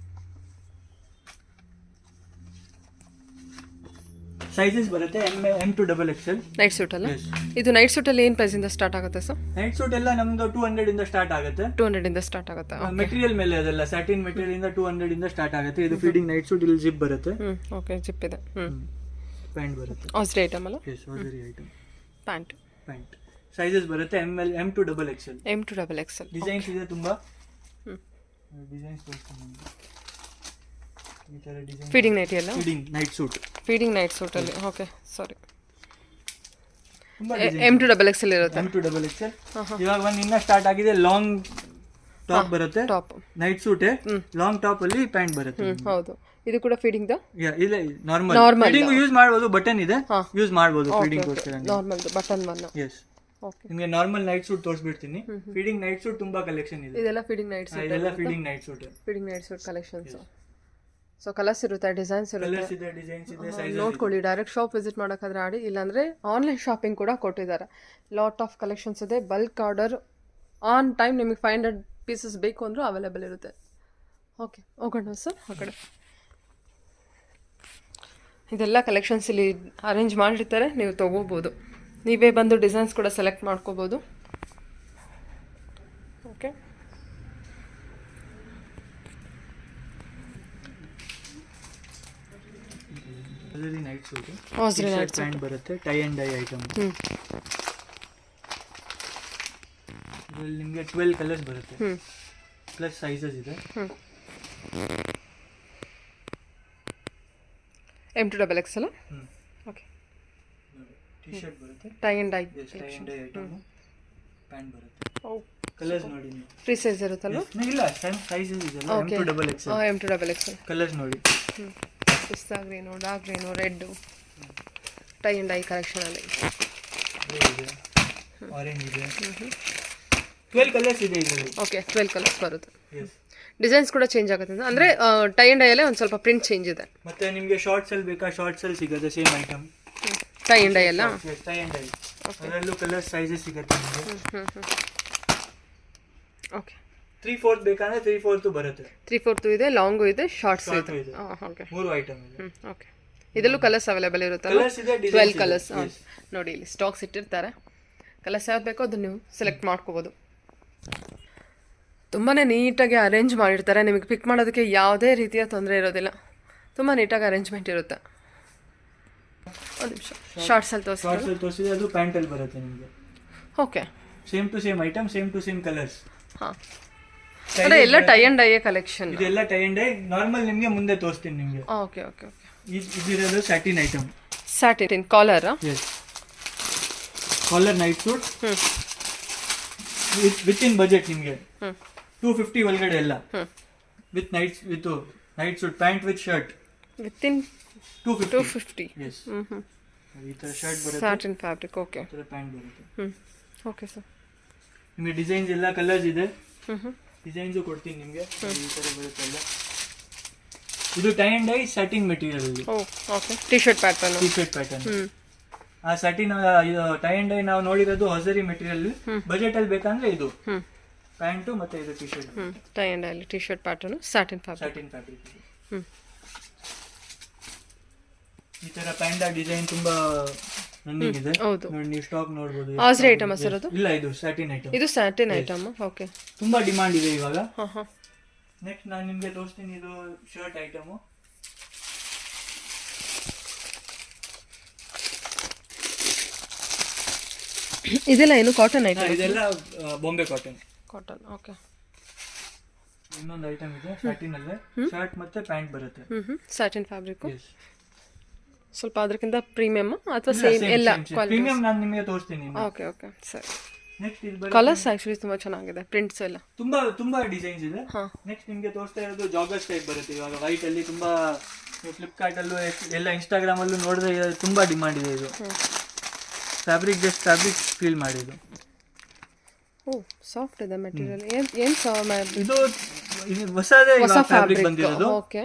S2: ಸೈಜಸ್ ಬರುತ್ತೆ M to XXL
S1: night suit ಅಲ್ಲ. ಇದು ನೈಟ್ ಸೂಟ್ ಅಲ್ಲಿ ಏನು ಪ್ರೈಸ್ ಇಂದ ಸ್ಟಾರ್ಟ್ ಆಗುತ್ತೆ ಸರ್?
S2: ನೈಟ್ ಸೂಟ್ ಎಲ್ಲ ನಮ್ದು 200 ಇಂದ ಸ್ಟಾರ್ಟ್ ಆಗುತ್ತೆ.
S1: 200 ಇಂದ ಸ್ಟಾರ್ಟ್ ಆಗುತ್ತೆ.
S2: ಮೆಟೀರಿಯಲ್ ಮೇಲೆ ಅದೆಲ್ಲ ಸ್ಯಾಟಿನ್ ಮೆಟೀರಿಯಲ್ ಇಂದ 200 ಇಂದ ಸ್ಟಾರ್ಟ್ ಆಗುತ್ತೆ. ಇದು ಫೀಡಿಂಗ್ ನೈಟ್ ಸೂಟ್, ಇಲ್ಲಿ ಜಿಪ್ ಬರುತ್ತೆ.
S1: ಓಕೆ, ಜಿಪ್ ಇದೆ.
S2: ಪ್ಯಾಂಟ್ ಬರುತ್ತೆ.
S1: ಆಸ್ರಿ ಐಟಮ್ ಅಲ್ಲ?
S2: Yes, hosiery item.
S1: Pant
S2: sizes ಬರುತ್ತೆ M to XXL.
S1: M to XXL.
S2: Designs ಇದೆ ತುಂಬಾ. ಡಿಸೈನ್ಸ್ ತೋರಿಸ್ತೀನಿ. ಈ ತರ ಡಿಸೈನ್.
S1: ಫೀಡಿಂಗ್ ನೈಟ್ ಅಲ್ಲ?
S2: ಫೀಡಿಂಗ್ ನೈಟ್ ಸೂಟ್
S1: ಅಲ್ಲಿ. Okay, sorry.
S2: ತುಂಬಾ
S1: M to XXL ಇರುತ್ತೆ.
S2: M to XXL. ಇವಾಗ ಒಂದು ಇನ್ನ ಸ್ಟಾರ್ಟ್ ಆಗಿದೆ. ಲಾಂಗ್ ಟಾಪ್ ಬರುತ್ತೆ.
S1: Top
S2: night suit, long top ಅಲ್ಲಿ ಪ್ಯಾಂಟ್ ಬರುತ್ತೆ.
S1: ಹೌದು. ಇದು ಕೂಡ ಫೀಡಿಂಗ್ ದ?
S2: ಇಲ್ಲ, ನಾರ್ಮಲ್ ಫೀಡಿಂಗ್ ಯೂಸ್ ಮಾಡಬಹುದು. ಬಟನ್ ಇದೆ, ಯೂಸ್ ಮಾಡಬಹುದು ಫೀಡಿಂಗ್ ಗೋಸ್ಕರ.
S1: Normal button one.
S2: Yes. Okay. ನಿಮಗೆ ನಾರ್ಮಲ್ ನೈಟ್ ಸೂಟ್ ತೋರಿಸ್ಬಿಡ್ತೀನಿ. ಫೀಡಿಂಗ್ ನೈಟ್ ಸೂಟ್ ತುಂಬಾ ಕಲೆಕ್ಷನ್ ಇದೆ.
S1: ಇದೆಲ್ಲ ಫೀಡಿಂಗ್ ನೈಟ್ ಸೂಟ್.
S2: ಇದೆಲ್ಲ feeding night suit.
S1: Feeding night suit collections. So colours ಇರುತ್ತೆ, ಡಿಸೈನ್ಸ್ ಇರುತ್ತೆ.
S2: ಕಲರ್ಸ್ ಇದೆ, ಡಿಸೈನ್ಸ್ ಇದೆ, ಸೈಜಸ್
S1: ನೋಡ್ಕೊಳ್ಳಿ. ಡೈರೆಕ್ಟ್ ಶಾಪ್ ವಿಸಿಟ್ ಮಾಡೋಕ್ಕಾದ್ರೆ ಆಡಿ, ಇಲ್ಲಾಂದರೆ ಆನ್ಲೈನ್ ಶಾಪಿಂಗ್ ಕೂಡ ಕೊಟ್ಟಿದ್ದಾರೆ. ಲಾಟ್ ಆಫ್ ಕಲೆಕ್ಷನ್ಸ್ ಇದೆ. ಬಲ್ಕ್ ಆರ್ಡರ್ ಆನ್ ಟೈಮ್ ನಿಮಗೆ 500 ಪೀಸಸ್ ಬೇಕು ಅಂದರೂ ಅವೈಲೇಬಲ್ ಇರುತ್ತೆ. ಓಕೆ, ಹೋಗೋಣ ಸರ್ ಆ ಕಡೆ. ಇದೆಲ್ಲ ಕಲೆಕ್ಷನ್ಸ್ ಇಲ್ಲಿ ಅರೇಂಜ್ ಮಾಡಿರ್ತಾರೆ, ನೀವು ತೊಗೋಬೋದು. ನೀವೇ ಬಂದು ಡಿಸೈನ್ಸ್ ಕೂಡ ಸೆಲೆಕ್ಟ್ ಮಾಡ್ಕೋಬೋದು. Okay.
S2: Hosiery night suit.
S1: Hosiery night suit
S2: pant ಬರುತ್ತೆ, ಟೈ ಅಂಡ್ ಡೈ ಐಟಮ್. ಇದರಲ್ಲಿ ನಿಮಗೆ 12 ಕಲರ್ಸ್ ಬರುತ್ತೆ, ಪ್ಲಸ್ ಸೈಜಸ್ ಇದೆ.
S1: M to XXL. Okay.
S2: T shirt ಬರುತ್ತೆ,
S1: tie and dye
S2: item. Pant ಬರುತ್ತೆ. ಕಲರ್ಸ್ ನೋಡಿ ನೀವು.
S1: ಫ್ರೀ ಸೈಜ್ ಇರುತ್ತಲ್ಲ?
S2: ಇಲ್ಲ, ಸೈಜಸ್ ಇದೆ. M to XXL. ಕಲರ್ಸ್ ನೋಡಿ.
S1: ಪಿಸ್ತಾ green, dark green, red, tie and dye ಕಲೆಕ್ಷನಲ್ಲಿ
S2: ಆರೆಂಜ್ ಇದೆ. 12 ಕಲರ್ಸ್ ಇದೆ ಇದರಲ್ಲಿ.
S1: ಓಕೆ, 12 ಕಲರ್ಸ್ ಬರುತ್ತೆ. ಡಿಸೈನ್ಸ್ ಕೂಡ ಚೇಂಜ್ ಆಗುತ್ತೆ. ಅಂದರೆ ಟೈ ಅಂಡ್ ಡೈಯಲ್ಲೇ ಒಂದು ಸ್ವಲ್ಪ ಪ್ರಿಂಟ್ ಚೇಂಜ್ ಇದೆ.
S2: ಮತ್ತೆ ನಿಮಗೆ ಶಾರ್ಟ್ಸ್ ಅಲ್ಲಿ ಬೇಕಾ, ಶಾರ್ಟ್ಸ್ ಅಲ್ಲಿ ಸಿಗುತ್ತೆ same item.
S1: Tie and dye ಅಲ್ಲ?
S2: Tie and dye. ಅದರಲ್ಲೂ ಕಲರ್ ಸೈಜಸ್ ಸಿಗುತ್ತೆ ನಿಮಗೆ.
S1: ಓಕೆ.
S2: 3/4 ಬೇಕಂದ್ರೆ 3/4 ಬರುತ್ತೆ.
S1: 3/4 ಇದೆ, ಲಾಂಗು ಇದೆ, ಶಾರ್ಟ್ಸ್ ಇದೆ. ಓಕೆ,
S2: 3 ಐಟಮ್ ಇದೆ.
S1: ಓಕೆ. ಇದರಲ್ಲೂ ಕಲರ್ಸ್ ಅವೈಲೇಬಲ್ ಇರುತ್ತಲ್ಲ? 12 ಕಲರ್ಸ್ ನೋಡಿ, ಇಲ್ಲಿ ಸ್ಟಾಕ್ಸ್ ಇಟ್ಟಿರ್ತಾರೆ. ಕಲರ್ಸ್ ಯಾವ್ದು ಬೇಕೋ ಅದನ್ನು ನೀವು ಸೆಲೆಕ್ಟ್ ಮಾಡ್ಕೋಬೋದು. ತುಂಬಾ ನೀಟಾಗಿ ಅರೇಂಜ್ ಮಾಡಿರ್ತಾರೆ. ನಿಮಗೆ ಪಿಕ್ ಮಾಡೋದಕ್ಕೆ ಯಾವುದೇ ರೀತಿಯ ತೊಂದರೆ ಇರೋದಿಲ್ಲ. ತುಂಬ ನೀಟಾಗಿ ಅರೇಂಜ್ಮೆಂಟ್ ಇರುತ್ತೆ. ಒಂದು ನಿಮಿಷ, ಶಾರ್ಟ್ಸಲ್ಲಿ
S2: ತೋರಿಸಿದ್ರೆ ಅದು ಪ್ಯಾಂಟಲ್ಲಿ ಬರುತ್ತೆ ನಿಮಗೆ.
S1: Okay.
S2: Same to same item, same to same colours.
S1: ಹಾಂ, ಅಂದರೆ ಎಲ್ಲ ಟೈ ಅಂಡ್ ಡೈ ಕಲೆಕ್ಷನ್.
S2: ಇದೆಲ್ಲ ಟೈ ಅಂಡ್ ಡೈ. ನಾರ್ಮಲ್ ನಿಮಗೆ ಮುಂದೆ ತೋರಿಸ್ತೀನಿ ನಿಮಗೆ.
S1: Okay okay okay.
S2: ಇದಿರೋದು satin item.
S1: Satin collar?
S2: Yes. Collar night suit within budget ನಿಮಗೆ 250 ಒಳಗಡೆ ಎಲ್ಲ. With night suit pant with shirt
S1: within 250.
S2: Yes. ಈ ತರ ಶರ್ಟ್ ಬರುತ್ತೆ,
S1: ಸ್ಯಾಟಿನ್ ಫ್ಯಾಬ್ರಿಕ್. ಓಕೆ.
S2: ಈ ತರ ಪ್ಯಾಂಟ್ ಬರುತ್ತೆ.
S1: Okay sir.
S2: ನಿಮಗೆ ಡಿಸೈನ್ಸ್ ಎಲ್ಲ ಕಲರ್ಸ್ ಇದೆ. ಡಿಸೈನ್ಸು ಕೊಡ್ತೀನಿ ನಿಮಗೆ. ಈ ತರ ಬರುತ್ತೆ ಎಲ್ಲ. ಇದು tie and dye satin material.
S1: Okay. T shirt pattern.
S2: ಆ ಸ್ಯಾಟಿನ್ ಟೈ ಅಂಡ್ ಡೈ ನಾವು ನೋಡಿರೋದು ಹೊಸರಿ ಮೆಟೀರಿಯಲ್. ಬಜೆಟ್ ಅಲ್ಲಿ ಬೇಕಂದ್ರೆ ಇದು ಪ್ಯಾಂಟು ಮತ್ತೆ ಇದು T shirt.
S1: Tie and dye T shirt pattern, satin fabric.
S2: ಈ ತರ ಪ್ಯಾಂಡಾ ಡಿಸೈನ್ ತುಂಬಾ ರನ್ನಿಂಗ್ ಇದೆ.
S1: ಹೌದು.
S2: ನೋಡಿ ನೀವು ಸ್ಟಾಕ್ ನೋಡಬಹುದು.
S1: ಆಸ್ರಿ ಐಟಮ್ ಸರ್ ಅದು?
S2: ಇಲ್ಲ, ಇದು ಸ್ಯಾಟಿನ್ ಐಟಮ್.
S1: ಇದು ಸ್ಯಾಟಿನ್ ಐಟಮ್. ಓಕೆ.
S2: ತುಂಬಾ ಡಿಮಾಂಡ್ ಇದೆ ಇವಾಗ.
S1: ಹಾ ಹಾ.
S2: ನೆಕ್ಸ್ಟ್ ನಾನು ನಿಮಗೆ ತೋರಿಸ್ತೀನಿ, ಇದು ಶರ್ಟ್ ಐಟಮ್.
S1: ಇದೆಲ್ಲ ಏನು ಕಾಟನ್ ಐಟಮ್?
S2: ಇದೆಲ್ಲ ಬಾಂಬೆ ಕಾಟನ್.
S1: ಕಾಟನ್. ಓಕೆ.
S2: ಇನ್ನೊಂದು ಐಟಮ್ ಇದೆ ಸ್ಯಾಟಿನ್ ಅಲ್ಲೇ, ಶರ್ಟ್ ಮತ್ತೆ ಪ್ಯಾಂಟ್ ಬರುತ್ತೆ.
S1: Satin fabric. ಸ್ವಲ್ಪ ಅದಕ್ಕಿಂತ ಪ್ರೀಮಿಯಮ್ ಅಥವಾ ಸೇಮ್ ಎಲ್ಲ ಕ್ವಾಲಿಟಿ?
S2: ಪ್ರೀಮಿಯಂ ನಾನು ನಿಮಗೆ ತೋರಿಸ್ತೀನಿ.
S1: ಓಕೆ ಓಕೆ ಸರಿ.
S2: ನೆಕ್ಸ್ಟ್ ಇದು
S1: ಕಲರ್ಸ್ ಆಕ್ಚುಲಿ ತುಂಬಾ ಚೆನ್ನಾಗಿದೆ, ಪ್ರಿಂಟ್ಸ್ ಎಲ್ಲ
S2: ತುಂಬಾ ಡಿಸೈನ್ಸ್ ಇದೆ. ನೆಕ್ಸ್ಟ್ ನಿಮಗೆ ತೋರಿಸ್ತಾ ಇರೋದು ಜಾಗರ್ಸ್ ಟೈಪ್ ಬರುತ್ತೆ. ಇವಾಗ ವೈಟ್ ಅಲ್ಲಿ ತುಂಬಾ ಫ್ಲಿಪ್ಕಾರ್ಟ್ ಅಲ್ಲೂ ಎಲ್ಲ ಇನ್ಸ್ಟಾಗ್ರಾಮ್ ಅಲ್ಲೂ ನೋಡಿದ್ರೆ ತುಂಬಾ ಡಿಮಾಂಡ್ ಇದೆ. ಇದು ಫ್ಯಾಬ್ರಿಕ್ ಜಸ್ಟ್ ಫ್ಯಾಬ್ರಿಕ್ ಫೀಲ್ ಮಾಡಿದ್ದು.
S1: ಓ ಸಾಫ್ಟ್ ಇದೆ ಮೆಟೀರಿಯಲ್.
S2: ಇದು ಹೊಸದೇ ಫ್ಯಾಬ್ರಿಕ್ ಬಂದಿರೋದು.
S1: ಓಕೆ.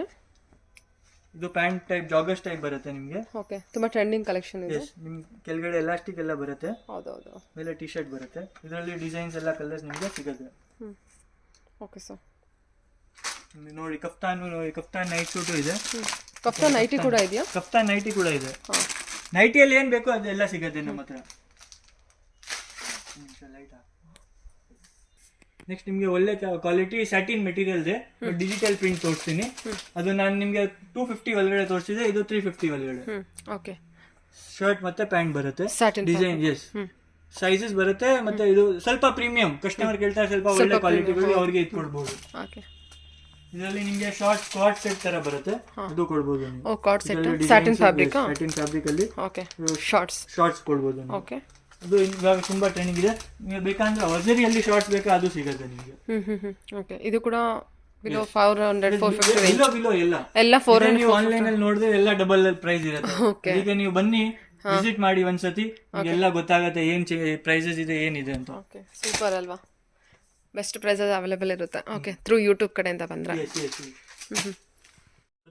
S2: ಇದು ಪ್ಯಾಂಟ್ ಟೈಪ್ ಜಾಗರ್ಸ್ ಟೈಪ್ ಬರುತ್ತೆ ನಿಮಗೆ.
S1: ಓಕೆ, ತುಂಬಾ ಟ್ರೆಂಡಿಂಗ್ ಕಲೆಕ್ಷನ್ ಇದೆ.
S2: ನಿಮ್ ಕೆಳಗಡೆ ಎಲಾಸ್ಟಿಕ್ ಎಲ್ಲ ಬರುತ್ತೆ.
S1: ಹೌದೌದು.
S2: ಮೇಲೆ ಟಿ ಶರ್ಟ್ ಬರುತ್ತೆ. ಇದರಲ್ಲಿ ಡಿಸೈನ್ಸ್ ಎಲ್ಲ ಕಲರ್ಸ್ ನಿಮಗೆ ಸಿಗುತ್ತೆ.
S1: Okay sir.
S2: ನೋಡಿ ಕಫ್ತಾನ್ ನೈಟ್ ಸೂಟು ಇದೆ.
S1: ಕಫ್ತಾನ್ ನೈಟಿ ಕೂಡ ಇದೆಯಾ?
S2: ಕಫ್ತಾನ್ ನೈಟಿ ಕೂಡ ಇದೆ. ನೈಟಿಯಲ್ಲಿ ಏನ್ ಬೇಕೋ ಅದೆಲ್ಲ ಸಿಗುತ್ತೆ ನಮ್ಮ ಹತ್ರ. ನೆಕ್ಸ್ಟ್ ನಿಮಗೆ ಒಳ್ಳೆ ಕ್ವಾಲಿಟಿ ಸ್ಯಾಟಿನ್ ಮೆಟೀರಿಯಲ್ ಇದೆ, ಡಿಜಿಟಲ್ ಪ್ರಿಂಟ್ ತೋರಿಸ್ತೀನಿ. ಅದು ನಾನು ನಿಮಗೆ 250 ಒಳಗಡೆ ತೋರಿಸಿದೆ, ಇದು 350 ಒಳಗಡೆ.
S1: ಓಕೆ.
S2: ಶರ್ಟ್ ಮತ್ತೆ ಪ್ಯಾಂಟ್ ಬರುತ್ತೆ.
S1: ಸ್ಯಾಟಿನ್
S2: ಡಿಸೈನ್ ಎಸ್ ಸೈಜಸ್ ಬರುತ್ತೆ. ಮತ್ತೆ ಇದು ಸ್ವಲ್ಪ ಪ್ರೀಮಿಯಂ, ಕಸ್ಟಮರ್ ಕೇಳ್ತಾರೆ ಸ್ವಲ್ಪ ಒಳ್ಳೆ ಕ್ವಾಲಿಟಿಗಳು ಅವ್ರಿಗೆ ಇದು ಕೊಡ್ಬೋದು.
S1: ಓಕೆ.
S2: ಇದರಲ್ಲಿ ನಿಮಗೆ ಶಾರ್ಟ್ ಸ್ಕಾಟ್ ಸೆಟ್ ತರ ಬರುತ್ತೆ, ಅದು ಕೊಡ್ಬೋದು.
S1: Co-ord set satin fabric.
S2: Satin fabric ಅಲ್ಲಿ
S1: ಓಕೆ. ಶಾರ್ಟ್ಸ್
S2: ಕೊಡ್ಬೋದು.
S1: ಓಕೆ.
S2: ಅದು ಇವಾಗ ತುಂಬಾ ಟ್ರೆಂಡಿಂಗ್ ಇದೆ. ನೀವು ಬೇಕಂದ್ರೆ ವರ್ಜರಿಯಲ್ಲಿ ಶಾರ್ಟ್ಸ್ ಬೇಕಾ ಅದು ಸಿಗುತ್ತೆ ನಿಮಗೆ.
S1: ಓಕೆ. ಇದು ಕೂಡ ಬಿಲೋ 400 450
S2: ಬಿಲೋ
S1: ಎಲ್ಲ 400.
S2: ನೀವು ಆನ್ಲೈನ್ ಅಲ್ಲಿ ನೋಡಿದ್ರೆ ಎಲ್ಲ ಡಬಲ್ ಪ್ರೈಸ್ ಇರುತ್ತೆ. ಈಗ ನೀವು ಬನ್ನಿ ವಿಸಿಟ್ ಮಾಡಿ ಒಂದ್ಸತಿ, ಎಲ್ಲ ಗೊತ್ತಾಗುತ್ತೆ ಏನ್ ಪ್ರೈಸಸ್ ಇದೆ ಏನಿದೆ ಅಂತ.
S1: ಓಕೆ, ಸೂಪರ್ ಅಲ್ವಾ? ಬೆಸ್ಟ್ ಪ್ರೈಸಸ್ ಅವೈಲೇಬಲ್ ಇರುತ್ತೆ. ಓಕೆ, ಥ್ರೂ ಯೂಟ್ಯೂಬ್ ಕಡೆಯಿಂದ ಬಂದ್ರೆ.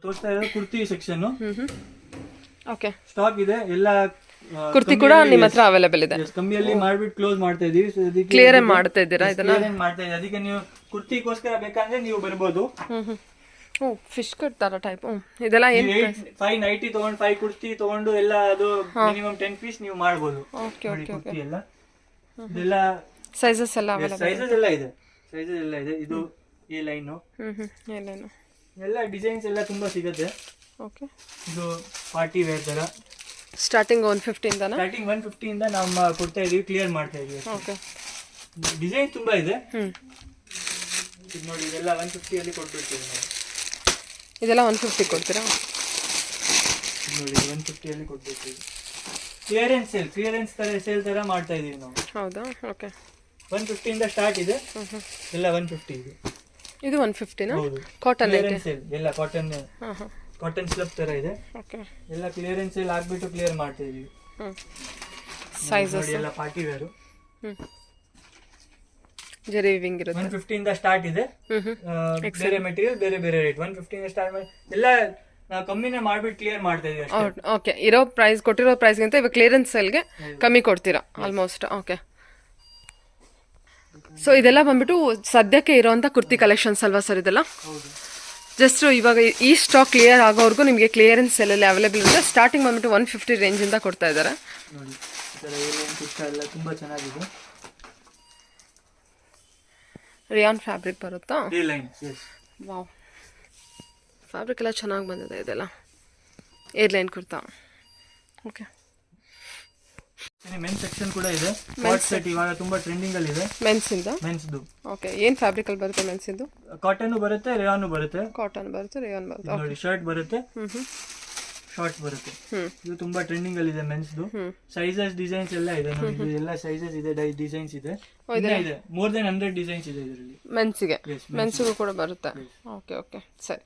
S2: ತೋರಿಸ್ತಾ ಇರೋದು ಕುರ್ತಿ ಸೆಕ್ಷನ್.
S1: ಓಕೆ.
S2: ಸ್ಟಾಕ್ ಇದೆ ಎಲ್ಲ.
S1: ಕುರ್ತಿ ಕೂಡ ನಿಮ್ಮ ಹತ್ರ ಅವೈಲೇಬಲ್ ಇದೆ.
S2: ಕಮ್ಮಿಯಲ್ಲಿ ಮಾಡ್ಬಿಟ್ಟು ಕ್ಲೋಸ್ ಮಾಡ್ತಾ ಇದೀವಿ.
S1: ಕ್ಲಿಯರ್ ಮಾಡ್ತಾ ಇದ್ದೀರಾ ಇದನ್ನ?
S2: ಮಾಡ್ತಾ ಇದ್ದೀವಿ. ಅದಕ್ಕೆ ನೀವು ಕುರ್ತಿಗೋಸ್ಕರ ಬೇಕಂದ್ರೆ ನೀವು ಬರ್ಬೋದು.
S1: ಓ ಫಿಶ್ ಕಟ್ ತರ ಟೈಪ್. ಇದೆಲ್ಲ ಏನು
S2: 590 ತಗೊಂಡು 5 ಕುರ್ತಿ ತಗೊಂಡು ಎಲ್ಲ ಅದು ಮಿನಿಮಮ್ 10 ಪೀಸ್ ನೀವು ಮಾಡ್ಬೋದು.
S1: Okay okay okay.
S2: ಎಲ್ಲ ಇದೆಲ್ಲ
S1: ಸೈಜಸ್ ಎಲ್ಲ ಅವೈಲೇಬಲ್.
S2: ಸೈಜಸ್ ಎಲ್ಲ ಇದೆ. ಇದು ಎ ಲೈನ್
S1: ಏನೇನು
S2: ಎಲ್ಲ ಡಿಸೈನ್ಸ್ ಎಲ್ಲ ತುಂಬಾ ಸಿಗುತ್ತೆ.
S1: ಓಕೆ.
S2: ಇದು ಪಾರ್ಟಿ ವೇರ್ ತರ.
S1: ಸ್ಟಾರ್ಟಿಂಗ್ 150 ಇಂದನಾ?
S2: ಸ್ಟಾರ್ಟಿಂಗ್ 150 ಇಂದ ನಾವು ಕೊಡ್ತಾ ಇದೀವಿ, ಕ್ಲಿಯರ್ ಮಾಡ್ತಾ ಇದೀವಿ.
S1: ಓಕೆ.
S2: ಡಿಸೈನ್ ತುಂಬಾ ಇದೆ. ಇದು ನೋಡಿ, ಇದೆಲ್ಲ 150 ಅಲ್ಲಿ ಕೊಟ್ಬಿಡ್ತೀವಿ ನಾವು.
S1: ಇದೆಲ್ಲ 150 ಕೊಡ್ತೀರಾ?
S2: ನೋಡಿ 150 ಅಲ್ಲಿ ಕೊಟ್ಬಿಡ್ತೀವಿ. ಕ್ಲಿಯರೆನ್ಸ್ ಸೇಲ್ ತರ ಮಾಡ್ತಾ ಇದೀವಿ ನಾವು.
S1: ಹೌದಾ? ಓಕೆ.
S2: 150 ಇಂದ ಸ್ಟಾರ್ಟ್ ಇದೆ, ಎಲ್ಲ 150 ಇದೆ.
S1: ಇದು 150 ನಾ? ಕಾಟನ್ ಐತೆ
S2: ಎಲ್ಲ ಕಾಟನ್ ಸ್ಲಬ್ ತರ ಇದೆ.
S1: ಓಕೆ.
S2: ಎಲ್ಲ ಕ್ಲಿಯರೆನ್ಸ್ ಸೇಲ್ ಆಗ್ಬಿಟ್ಟು ಕ್ಲಿಯರ್ ಮಾಡ್ತಾ ಇದೀವಿ.
S1: ಸೈಜಸ್
S2: ಎಲ್ಲ ಪಾರ್ಟಿ ವೇರ್.
S1: ಜರಿ ವಿವಿಂಗ್ ಇರುತ್ತೆ.
S2: 150 ಇಂದ ಸ್ಟಾರ್ಟ್ ಇದೆ. ಬೇರೆ ಮೆಟೀರಿಯಲ್ ಬೇರೆ ರೇಟ್. 150 ಇಂದ ಸ್ಟಾರ್ಟ್ ಮಾಡಿ ಎಲ್ಲ ನಾವು ಕಮ್ಮಿನೇ ಮಾಡ್ಬಿಟ್ಟು ಕ್ಲಿಯರ್ ಮಾಡ್ತಾ ಇದೀವಿ ಅಷ್ಟೇ.
S1: ಓಕೆ. ಇರೋ ಪ್ರೈಸ್ ಕೊಟ್ಟಿರೋ ಪ್ರೈಸ್ಗಿಂತ ಇವಾಗ ಕ್ಲಿಯರೆನ್ಸ್ ಸೇಲ್ಗೆ ಕಮ್ಮಿ ಕೊಡ್ತೀರಾ ಆಲ್ಮೋಸ್ಟ್. ಓಕೆ. ಸೊ ಇದೆಲ್ಲ ಬಂದ್ಬಿಟ್ಟು ಸದ್ಯಕ್ಕೆ ಇರೋಂಥ ಕುರ್ತಿ ಕಲೆಕ್ಷನ್ಸ್ ಅಲ್ವಾ ಸರ್ ಇದೆಲ್ಲ? ಜಸ್ಟ್ ಇವಾಗ ಈ ಸ್ಟಾಕ್ ಕ್ಲಿಯರ್ ಆಗೋವರೆಗೂ ನಿಮಗೆ ಕ್ಲಿಯರೆನ್ಸ್ ಸೇಲಲ್ಲಿ ಅವೈಲೇಬಲ್ ಇದೆ. ಸ್ಟಾರ್ಟಿಂಗ್ ಬಂದ್ಬಿಟ್ಟು 150 ರೇಂಜಿಂದ ಕೊಡ್ತಾ ಇದ್ದಾರೆ.
S2: ನೋಡಿ ಎಲ್ಲ ತುಂಬಾ ಚೆನ್ನಾಗಿದೆ.
S1: ರಿಯಾನ್ ಫ್ಯಾಬ್ರಿಕ್ ಬರುತ್ತಾ?
S2: ವಾವ್,
S1: ಫ್ಯಾಬ್ರಿಕ್ ಎಲ್ಲ ಚೆನ್ನಾಗಿ ಬಂದಿದೆ. ಇದೆಲ್ಲ A line kurta. Okay.
S2: Men's section ಕೂಡ ಇದೆ. ಕಾಟ್ ಸೆಟ್ ಇವಾಗ ತುಂಬಾ ಟ್ರೆಂಡಿಂಗ್ ಅಲ್ಲಿ ಇದೆ. ಮೆನ್ಸ್ದು.
S1: ಓಕೆ. ಏನು ಫ್ಯಾಬ್ರಿಕ್ ಅಲ್ಲಿ ಬರುತ್ತೆ ಮೆನ್ಸ್ದು?
S2: ಕಾಟನ್ ಬರುತ್ತೆ, ರೇಯಾನ್ ಬರುತ್ತೆ.
S1: ಕಾಟನ್ ಬರುತ್ತೆ, ರೇಯಾನ್ ಬರುತ್ತೆ.
S2: ನೋಡಿ ಶರ್ಟ್ ಬರುತ್ತೆ, ಶಾರ್ಟ್ಸ್ ಬರುತ್ತೆ. ಇದು ತುಂಬಾ ಟ್ರೆಂಡಿಂಗ್ ಅಲ್ಲಿ ಇದೆ ಮೆನ್ಸ್ದು. ಸೈಜಸ್ ಡಿಸೈನ್ಸ್ ಎಲ್ಲ ಇದೆ ನೋಡಿ. ಎಲ್ಲ ಸೈಜಸ್ ಇದೆ, ಡಿಸೈನ್ಸ್ ಇದೆ. ಮೋರ್ ದೆನ್ 100 ಡಿಸೈನ್ಸ್ ಇದೆ ಇದರಲ್ಲಿ.
S1: ಮೆನ್ಸ್ಗೂ ಕೂಡ ಬರುತ್ತೆ. ಓಕೆ ಓಕೆ ಸರಿ.